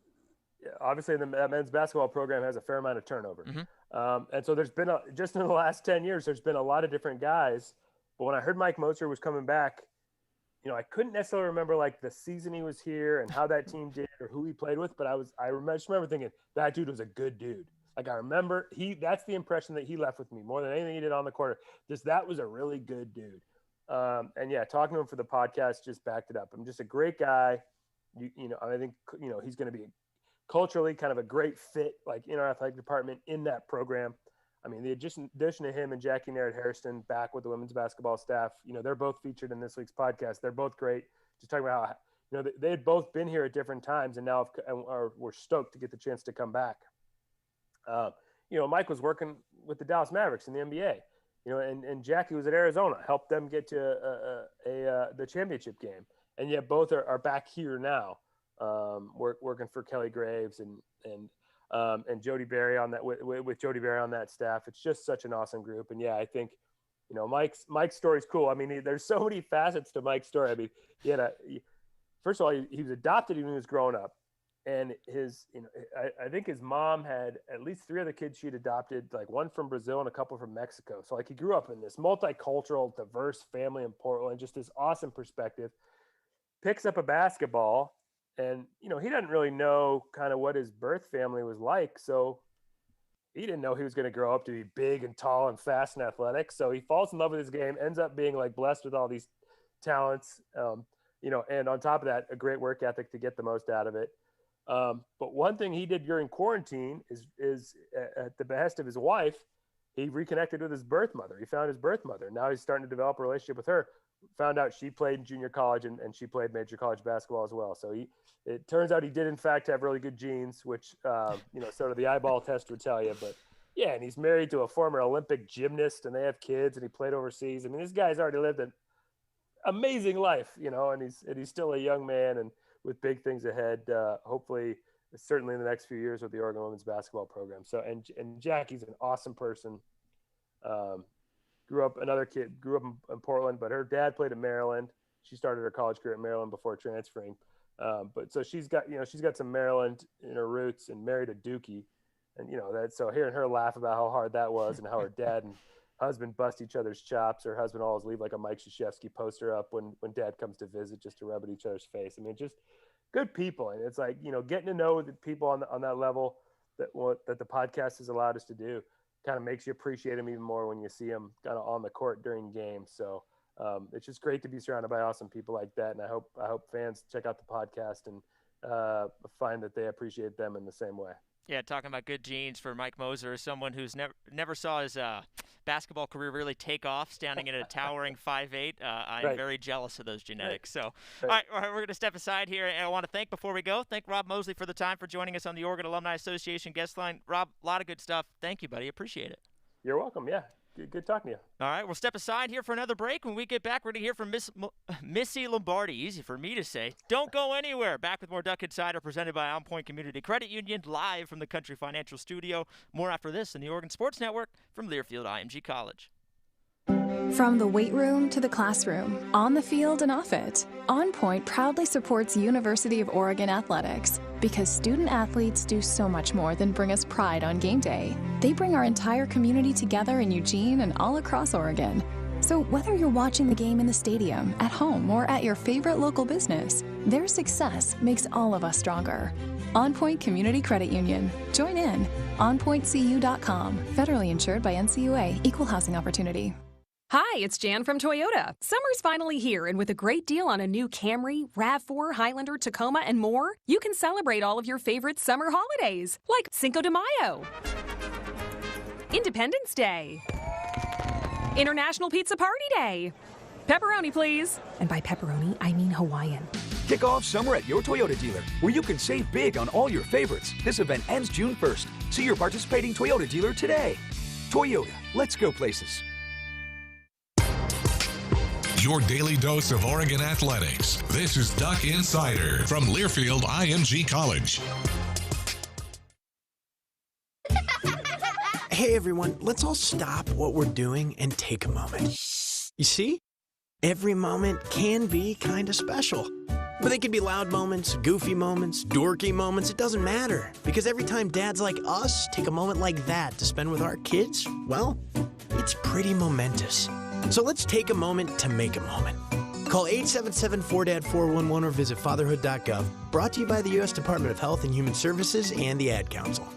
obviously the men's basketball program has a fair amount of turnover. Mm-hmm. And so there's been just in the last 10 years, there's been a lot of different guys. But when I heard Mike Moser was coming back, I couldn't necessarily remember like the season he was here and how that team did or who he played with, but I just remember thinking that dude was a good dude. Like I remember that's the impression that he left with me more than anything he did on the court. That was a really good dude. And yeah, talking to him for the podcast just backed it up. I'm just a great guy. I think, he's going to be culturally kind of a great fit, like in our athletic department in that program. I mean, the addition of him and Jackie Narrett-Hairston back with the women's basketball staff, they're both featured in this week's podcast. They're both great. Just talking about how, they had both been here at different times and now we're stoked to get the chance to come back. Mike was working with the Dallas Mavericks in the NBA, and Jackie was at Arizona, helped them get to the championship game. And yet both are back here now, working for Kelly Graves and Jody Berry on that with Jody Berry on that staff. It's just such an awesome group. And yeah, I think, Mike's story is cool. I mean, there's so many facets to Mike's story. I mean, first of all, he was adopted when he was growing up, and I think his mom had at least 3 other kids she'd adopted, like one from Brazil and a couple from Mexico. So like he grew up in this multicultural, diverse family in Portland, just this awesome perspective. Picks up a basketball, and he doesn't really know kind of what his birth family was like, so he didn't know he was going to grow up to be big and tall and fast and athletic. So he falls in love with his game, ends up being like blessed with all these talents, and on top of that, a great work ethic to get the most out of it. But one thing he did during quarantine is at the behest of his wife, he reconnected with his birth mother. He found his birth mother. Now he's starting to develop a relationship with her. Found out she played in junior college and she played major college basketball as well. So it turns out he did in fact have really good genes, which, sort of the eyeball test would tell you, but yeah. And he's married to a former Olympic gymnast and they have kids and he played overseas. I mean, this guy's already lived an amazing life, and he's still a young man and with big things ahead. Hopefully, certainly in the next few years with the Oregon women's basketball program. So, and Jackie's an awesome person. Grew up in Portland, but her dad played at Maryland. She started her college career at Maryland before transferring. But so she's got some Maryland in her roots and married a Dookie. And, so hearing her laugh about how hard that was and how her dad and husband bust each other's chops. Her husband always leave like a Mike Krzyzewski poster up when dad comes to visit just to rub at each other's face. I mean, just good people. And it's like, getting to know the people on that level that the podcast has allowed us to do kind of makes you appreciate them even more when you see them kind of on the court during games. So it's just great to be surrounded by awesome people like that. And I hope fans check out the podcast and find that they appreciate them in the same way. Yeah, talking about good genes for Mike Moser, someone who's never saw his basketball career really take off, standing at a towering 5'8". I'm very jealous of those genetics. So, all right, we're going to step aside here, and I want to thank Rob Moseley for the time for joining us on the Oregon Alumni Association guest line. Rob, a lot of good stuff. Thank you, buddy. Appreciate it. You're welcome. Yeah. Good talking to you. All right, we'll step aside here for another break. When we get back, we're going to hear from Melyssa Lombardi. Easy for me to say. Don't go anywhere. Back with more Duck Insider presented by On Point Community Credit Union, live from the Country Financial Studio. More after this in the Oregon Sports Network from Learfield IMG College. From the weight room to the classroom, on the field and off it, On Point proudly supports University of Oregon athletics because student athletes do so much more than bring us pride on game day. They bring our entire community together in Eugene and all across Oregon. So whether you're watching the game in the stadium, at home, or at your favorite local business, their success makes all of us stronger. On Point Community Credit Union. Join in. OnPointCU.com. Federally insured by NCUA. Equal housing opportunity. Hi, it's Jan from Toyota. Summer's finally here, and with a great deal on a new Camry, RAV4, Highlander, Tacoma, and more, you can celebrate all of your favorite summer holidays, like Cinco de Mayo, Independence Day, International Pizza Party Day. Pepperoni, please. And by pepperoni, I mean Hawaiian. Kick off summer at your Toyota dealer, where you can save big on all your favorites. This event ends June 1st. See your participating Toyota dealer today. Toyota, let's go places. Your daily dose of Oregon athletics. This is Duck Insider from Learfield IMG College. Hey everyone, let's all stop what we're doing and take a moment. You see? Every moment can be kind of special. But they can be loud moments, goofy moments, dorky moments, it doesn't matter. Because every time dads like us take a moment like that to spend with our kids, well, it's pretty momentous. So let's take a moment to make a moment. Call 877-4DAD-411 or visit fatherhood.gov. Brought to you by the U.S. Department of Health and Human Services and the Ad Council.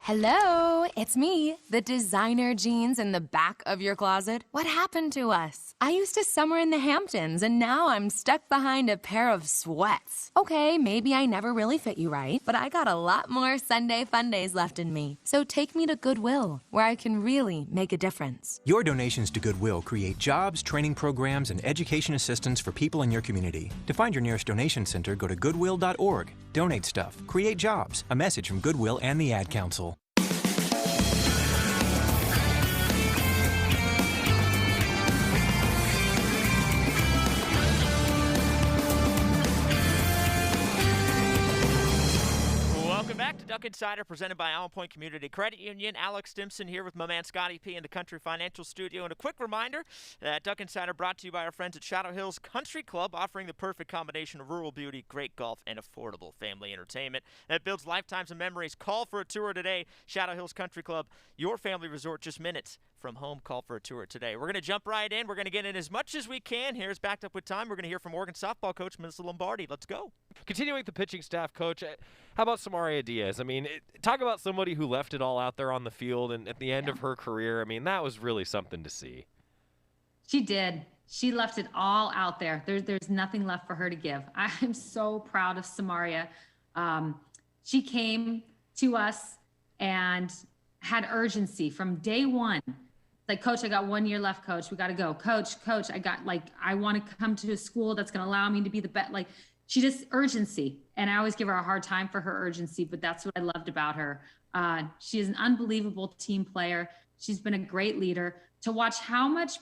Hello, it's me, the designer jeans in the back of your closet. What happened to us? I used to summer in the Hamptons, and now I'm stuck behind a pair of sweats. Okay, maybe I never really fit you right, but I got a lot more Sunday fun days left in me. So take me to Goodwill, where I can really make a difference. Your donations to Goodwill create jobs, training programs, and education assistance for people in your community. To find your nearest donation center, go to goodwill.org. Donate stuff, create jobs. A message from Goodwill and the Ad Council. Welcome back to Duck Insider, presented by Allen Point Community Credit Union. Alex Stimson here with my man Scotty P in the Country Financial Studio. And a quick reminder that Duck Insider brought to you by our friends at Shadow Hills Country Club, offering the perfect combination of rural beauty, great golf, and affordable family entertainment that builds lifetimes of memories. Call for a tour today. Shadow Hills Country Club, your family resort, just minutes from home. Call for a tour today. We're going to jump right in. We're going to get in as much as we can. Here's Backed Up with Time. We're going to hear from Oregon softball coach Melyssa Lombardi. Let's go. Continuing with the pitching staff, Coach, how about Samaria Diaz? I mean, talk about somebody who left it all out there on the field, and at the end of her career, I mean, that was really something to see. She did. She left it all out there. There's nothing left for her to give. I'm so proud of Samaria. She came to us and had urgency from day one. Like, Coach, I got 1 year left, Coach. We got to go. Coach, I want to come to a school that's going to allow me to be the best. Like, she just urgency. And I always give her a hard time for her urgency, but that's what I loved about her. She is an unbelievable team player. She's been a great leader. To watch how much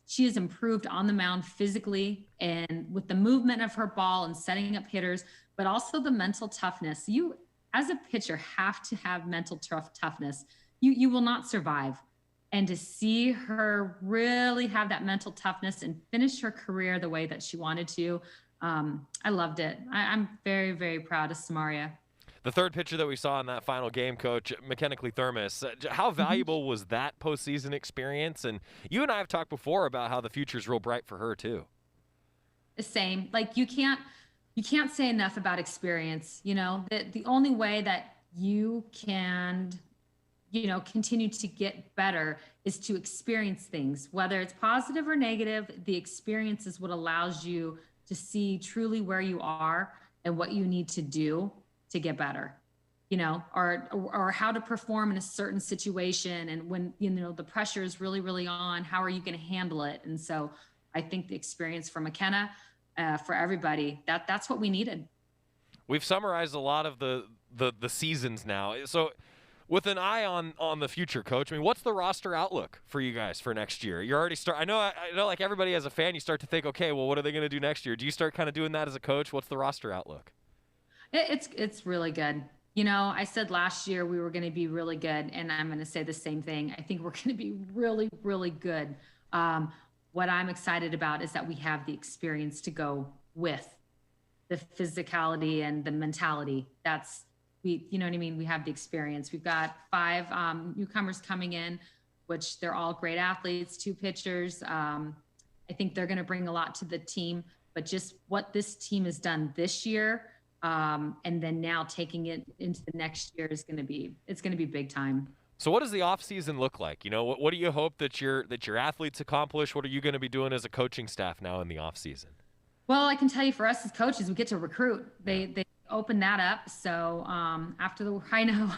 she has improved on the mound physically and with the movement of her ball and setting up hitters, but also the mental toughness. You, as a pitcher, have to have mental toughness. You will not survive. And to see her really have that mental toughness and finish her career the way that she wanted to, I loved it. I'm very, very proud of Samaria. The third pitcher that we saw in that final game, Coach, Mechanically Thermos, how valuable was that postseason experience? And you and I have talked before about how the future's real bright for her too. The same. Like, you can't say enough about experience. You know, the only way that you can, continue to get better is to experience things, whether it's positive or negative. The experience is what allows you to see truly where you are and what you need to do to get better, or how to perform in a certain situation. And when, the pressure is really, really on, how are you going to handle it? And so I think the experience for McKenna, for everybody, that's what we needed. We've summarized a lot of the seasons now. So with an eye on the future, Coach, I mean, what's the roster outlook for you guys for next year? You're already I know like everybody as a fan, you start to think, okay, well, what are they going to do next year? Do you start kind of doing that as a coach? What's the roster outlook? It's really good. I said last year we were going to be really good, and I'm going to say the same thing. I think we're going to be really, really good. What I'm excited about is that we have the experience to go with the physicality and the mentality. You know what I mean? We have the experience. We've got 5 newcomers coming in, which they're all great athletes, 2 pitchers. I think they're going to bring a lot to the team, but just what this team has done this year, and then now taking it into the next year it's going to be big time. So what does the off season look like? What do you hope that your athletes accomplish? What are you going to be doing as a coaching staff now in the off season? Well, I can tell you, for us as coaches, we get to recruit. They open that up. So I know,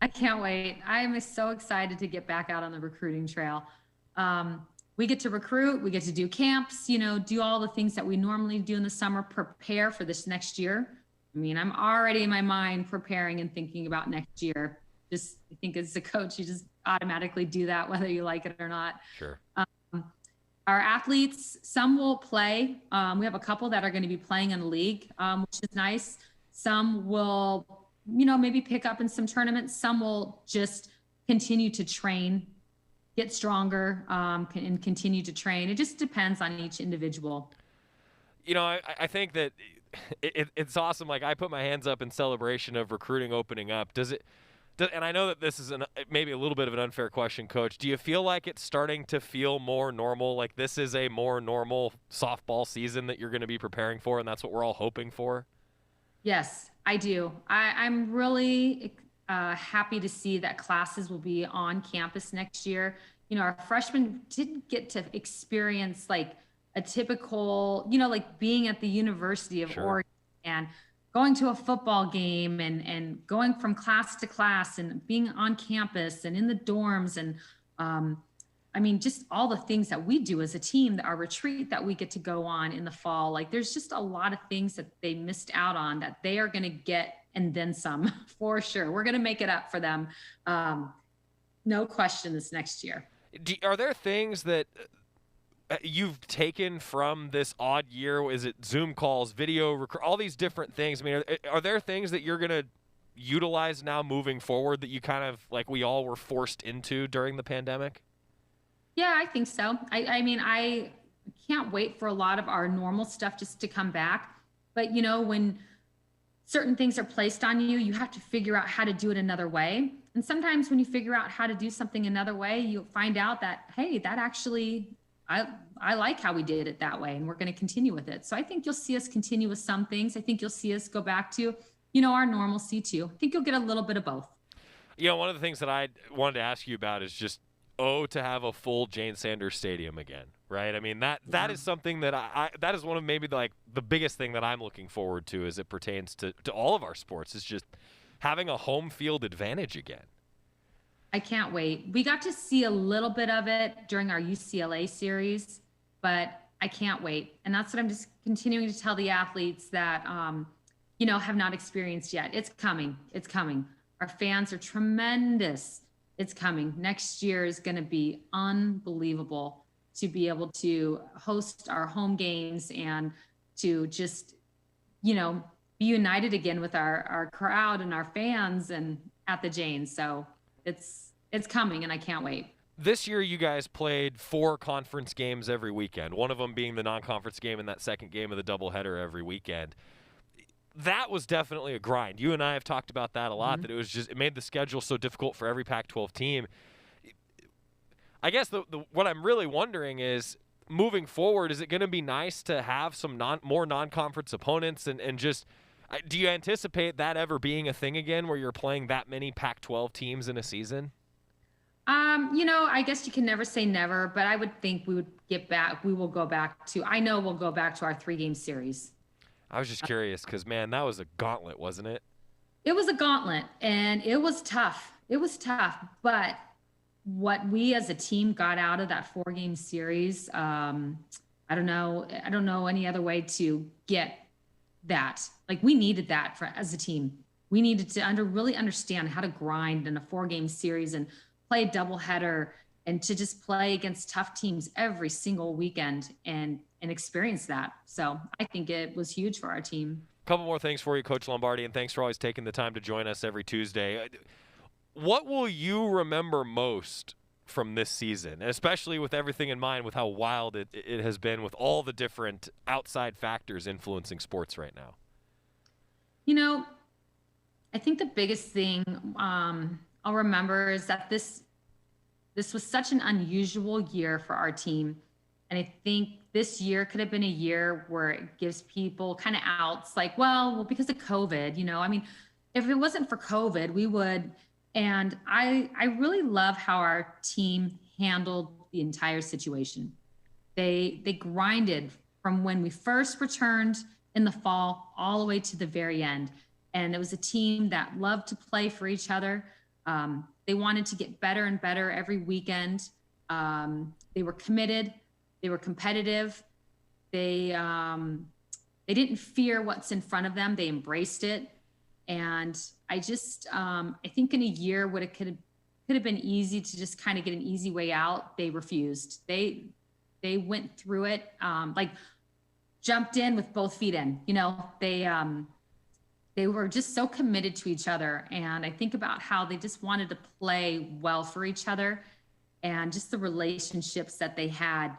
I can't wait. I am so excited to get back out on the recruiting trail. We get to recruit, we get to do camps, do all the things that we normally do in the summer, prepare for this next year. I mean, I'm already in my mind preparing and thinking about next year. I think as a coach, you just automatically do that, whether you like it or not. Sure. Our athletes, some will play. We have a couple that are going to be playing in the league, which is nice. Some will, maybe pick up in some tournaments. Some will just continue to train, get stronger, and continue to train. It just depends on each individual. I think that it's awesome. Like, I put my hands up in celebration of recruiting opening up. And I know that this is maybe a little bit of an unfair question, Coach. Do you feel like it's starting to feel more normal, like this is a more normal softball season that you're going to be preparing for, and that's what we're all hoping for? Yes, I do. I'm really happy to see that classes will be on campus next year. You know, our freshmen didn't get to experience like a typical, you know, like being at the University of Oregon and going to a football game and going from class to class and being on campus and in the dorms. And I mean, just all the things that we do as a team, our retreat that we get to go on in the fall, like there's just a lot of things that they missed out on that they are going to get and then some for sure. We're going to make it up for them. No question this next year. Are there things that you've taken from this odd year? Is it Zoom calls, video, all these different things? I mean, are there things that you're going to utilize now moving forward that you kind of, like we all were forced into during the pandemic? Yeah, I think so. I mean, I can't wait for a lot of our normal stuff just to come back. But, you know, when certain things are placed on you, you have to figure out how to do it another way. And sometimes when you figure out how to do something another way, you'll find out that, hey, that actually, I like how we did it that way, and we're going to continue with it. So I think you'll see us continue with some things. I think you'll see us go back to, you know, our normalcy too. I think you'll get a little bit of both. You know, one of the things that I wanted to ask you about is just, to have a full Jane Sanders Stadium again, right? I mean, that is something that that is one of maybe like the biggest thing that I'm looking forward to as it pertains to all of our sports, is just having a home field advantage again. I can't wait. We got to see a little bit of it during our UCLA series, but I can't wait. And that's what I'm just continuing to tell the athletes that, you know, have not experienced yet. It's coming. It's coming. Our fans are tremendous. It's coming. Next year is going to be unbelievable to be able to host our home games and to just, you know, be united again with our crowd and our fans and at the Janes. So it's coming, and I can't wait. This year, you guys played 4 conference games every weekend, one of them being the non-conference game and that second game of the doubleheader every weekend. That was definitely a grind. You and I have talked about that a lot, that it made the schedule so difficult for every Pac-12 team. I guess what I'm really wondering is, moving forward, is it going to be nice to have some more non-conference opponents and just do you anticipate that ever being a thing again where you're playing that many Pac-12 teams in a season? You know, I guess you can never say never, but I would think we will go back to our 3-game series. I was just curious because, man, that was a gauntlet, wasn't it? It was a gauntlet, and it was tough. It was tough, but what we as a team got out of that 4-game series, I don't know any other way to get that. Like, we needed that as a team. We needed to really understand how to grind in a 4-game series and play a doubleheader and to just play against tough teams every single weekend and experience that. So I think it was huge for our team. A couple more things for you, Coach Lombardi, and thanks for always taking the time to join us every Tuesday. What will you remember most from this season, especially with everything in mind, with how wild it has been with all the different outside factors influencing sports right now? You know, I think the biggest thing I'll remember is that this was such an unusual year for our team. And I think this year could have been a year where it gives people kind of outs like, well, because of COVID, you know, I mean, if it wasn't for COVID, we would. And I really love how our team handled the entire situation. They grinded from when we first returned in the fall all the way to the very end. And it was a team that loved to play for each other. They wanted to get better and better every weekend. They were committed. They were competitive. They didn't fear what's in front of them. They embraced it. And I just, I think in a year when it could have been easy to just kind of get an easy way out, they refused. They went through it, like jumped in with both feet in, you know, they were just so committed to each other. And I think about how they just wanted to play well for each other, and just the relationships that they had,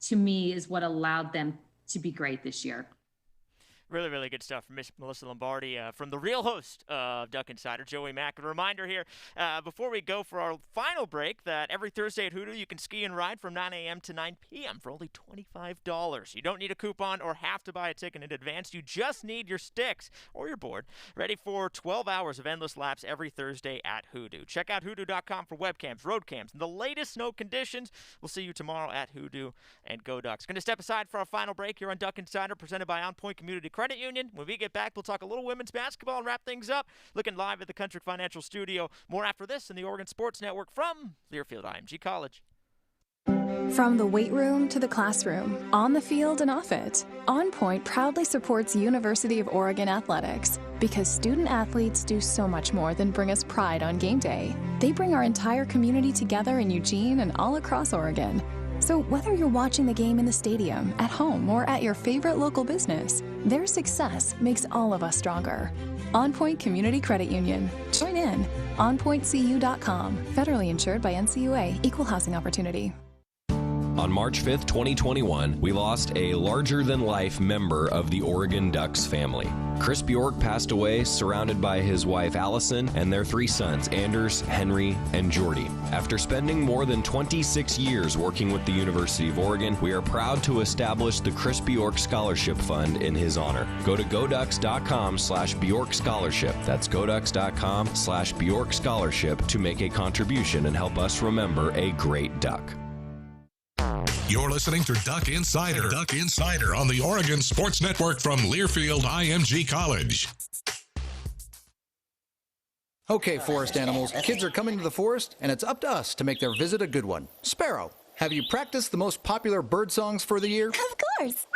to me, is what allowed them to be great this year. Really, really good stuff from Miss Melyssa Lombardi, from the real host of Duck Insider, Joey Mack. A reminder here, before we go for our final break, that every Thursday at Hoodoo, you can ski and ride from 9 a.m. to 9 p.m. for only $25. You don't need a coupon or have to buy a ticket in advance. You just need your sticks or your board ready for 12 hours of endless laps every Thursday at Hoodoo. Check out hoodoo.com for webcams, road cams, and the latest snow conditions. We'll see you tomorrow at Hoodoo, and go Ducks. Going to step aside for our final break here on Duck Insider, presented by On Point Community Credit Union. When we get back, we'll talk a little women's basketball and wrap things up. Looking live at the Country Financial Studio. More after this in the Oregon Sports Network from Learfield IMG College. From the weight room to the classroom, on the field and off it, On Point proudly supports University of Oregon athletics because student athletes do so much more than bring us pride on game day. They bring our entire community together in Eugene and all across Oregon. So whether you're watching the game in the stadium, at home, or at your favorite local business, their success makes all of us stronger. On Point Community Credit Union. Join in. OnPointCU.com. Federally insured by NCUA. Equal housing opportunity. On March 5th, 2021, we lost a larger-than-life member of the Oregon Ducks family. Chris Bjork passed away surrounded by his wife Allison and their 3 sons, Anders, Henry, and Jordy. After spending more than 26 years working with the University of Oregon, we are proud to establish the Chris Bjork Scholarship Fund in his honor. Go to goducks.com/Bjork Scholarship. That's goducks.com/Bjork Scholarship to make a contribution and help us remember a great Duck. You're listening to Duck Insider. Duck Insider on the Oregon Sports Network from Learfield IMG College. Okay, forest animals, kids are coming to the forest, and it's up to us to make their visit a good one. Sparrow, have you practiced the most popular bird songs for the year? Of course.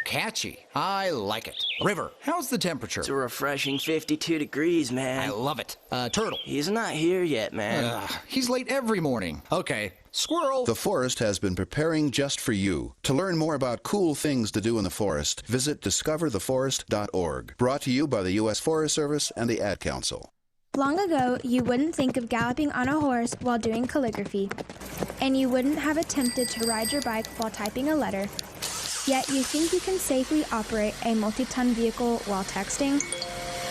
Catchy. I like it. River, how's the temperature? It's a refreshing 52 degrees, man. I love it. Turtle. He's not here yet, man. He's late every morning. Okay. Squirrel. The forest has been preparing just for you. To learn more about cool things to do in the forest, visit discovertheforest.org. Brought to you by the U.S. Forest Service and the Ad Council. Long ago, you wouldn't think of galloping on a horse while doing calligraphy. And you wouldn't have attempted to ride your bike while typing a letter. Yet you think you can safely operate a multi-ton vehicle while texting?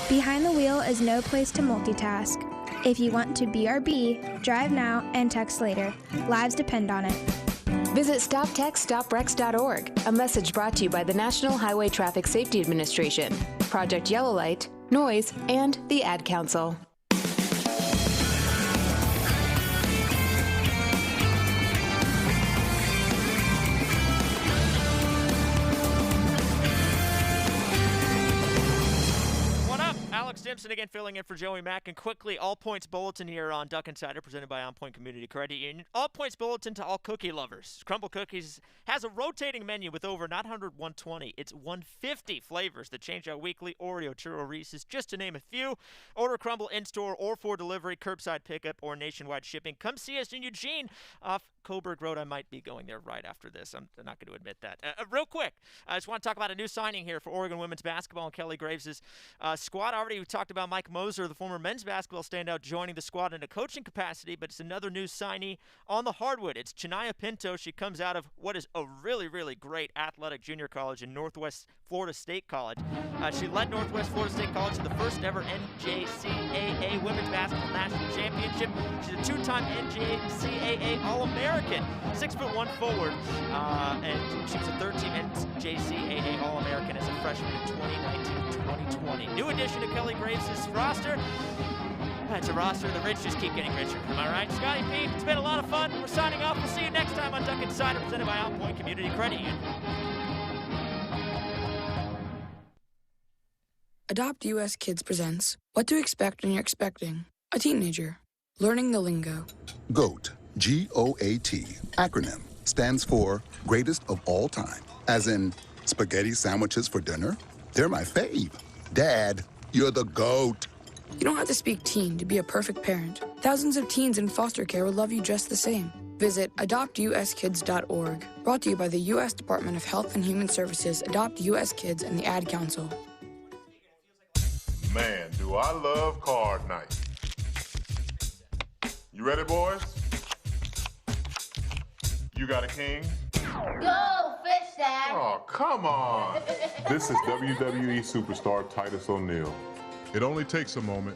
Behind the wheel is no place to multitask. If you want to BRB, drive now and text later. Lives depend on it. Visit StopTextStopWrecks.org, a message brought to you by the National Highway Traffic Safety Administration, Project Yellow Light, Noise, and the Ad Council. Simpson again filling in for Joey Mack. And quickly, All Points Bulletin here on Duck Insider, presented by On Point Community Credit Union. All Points Bulletin to all cookie lovers. Crumble Cookies has a rotating menu with over not 100, 120. It's 150 flavors that change out weekly. Oreo, Churro, Reese's, just to name a few. Order Crumble in-store or for delivery, curbside pickup, or nationwide shipping. Come see us in Eugene off Coburg Road. I might be going there right after this. I'm not going to admit that. Real quick, I just want to talk about a new signing here for Oregon women's basketball and Kelly Graves' squad. Already we talked about Mike Moser, the former men's basketball standout, joining the squad in a coaching capacity, but it's another new signee on the hardwood. It's Chania Pinto. She comes out of what is a really, really great athletic junior college in Northwest Florida State College. She led Northwest Florida State College to the first ever NJCAA Women's Basketball National Championship. She's a two-time NJCAA All-American, 6'1" forward, and she was a third-team NJCAA All-American as a freshman in 2019-2020. New addition to Kelly Graves' roster. It's a roster. The rich just keep getting richer. Am I right? Scotty Pete, it's been a lot of fun. We're signing off. We'll see you next time on Duck Insider, presented by On Point Community Credit Union. Adopt US Kids presents What to Expect When You're Expecting a Teenager. Learning the lingo. GOAT, G-O-A-T, acronym, stands for Greatest of All Time. As in, spaghetti sandwiches for dinner? They're my fave. Dad, you're the GOAT. You don't have to speak teen to be a perfect parent. Thousands of teens in foster care will love you just the same. Visit adoptuskids.org. Brought to you by the U.S. Department of Health and Human Services, Adopt U.S. Kids, and the Ad Council. Man, do I love card night. You ready, boys? You got a king? Go, fish! that. Oh, come on. This is WWE superstar Titus O'Neil. It only takes a moment.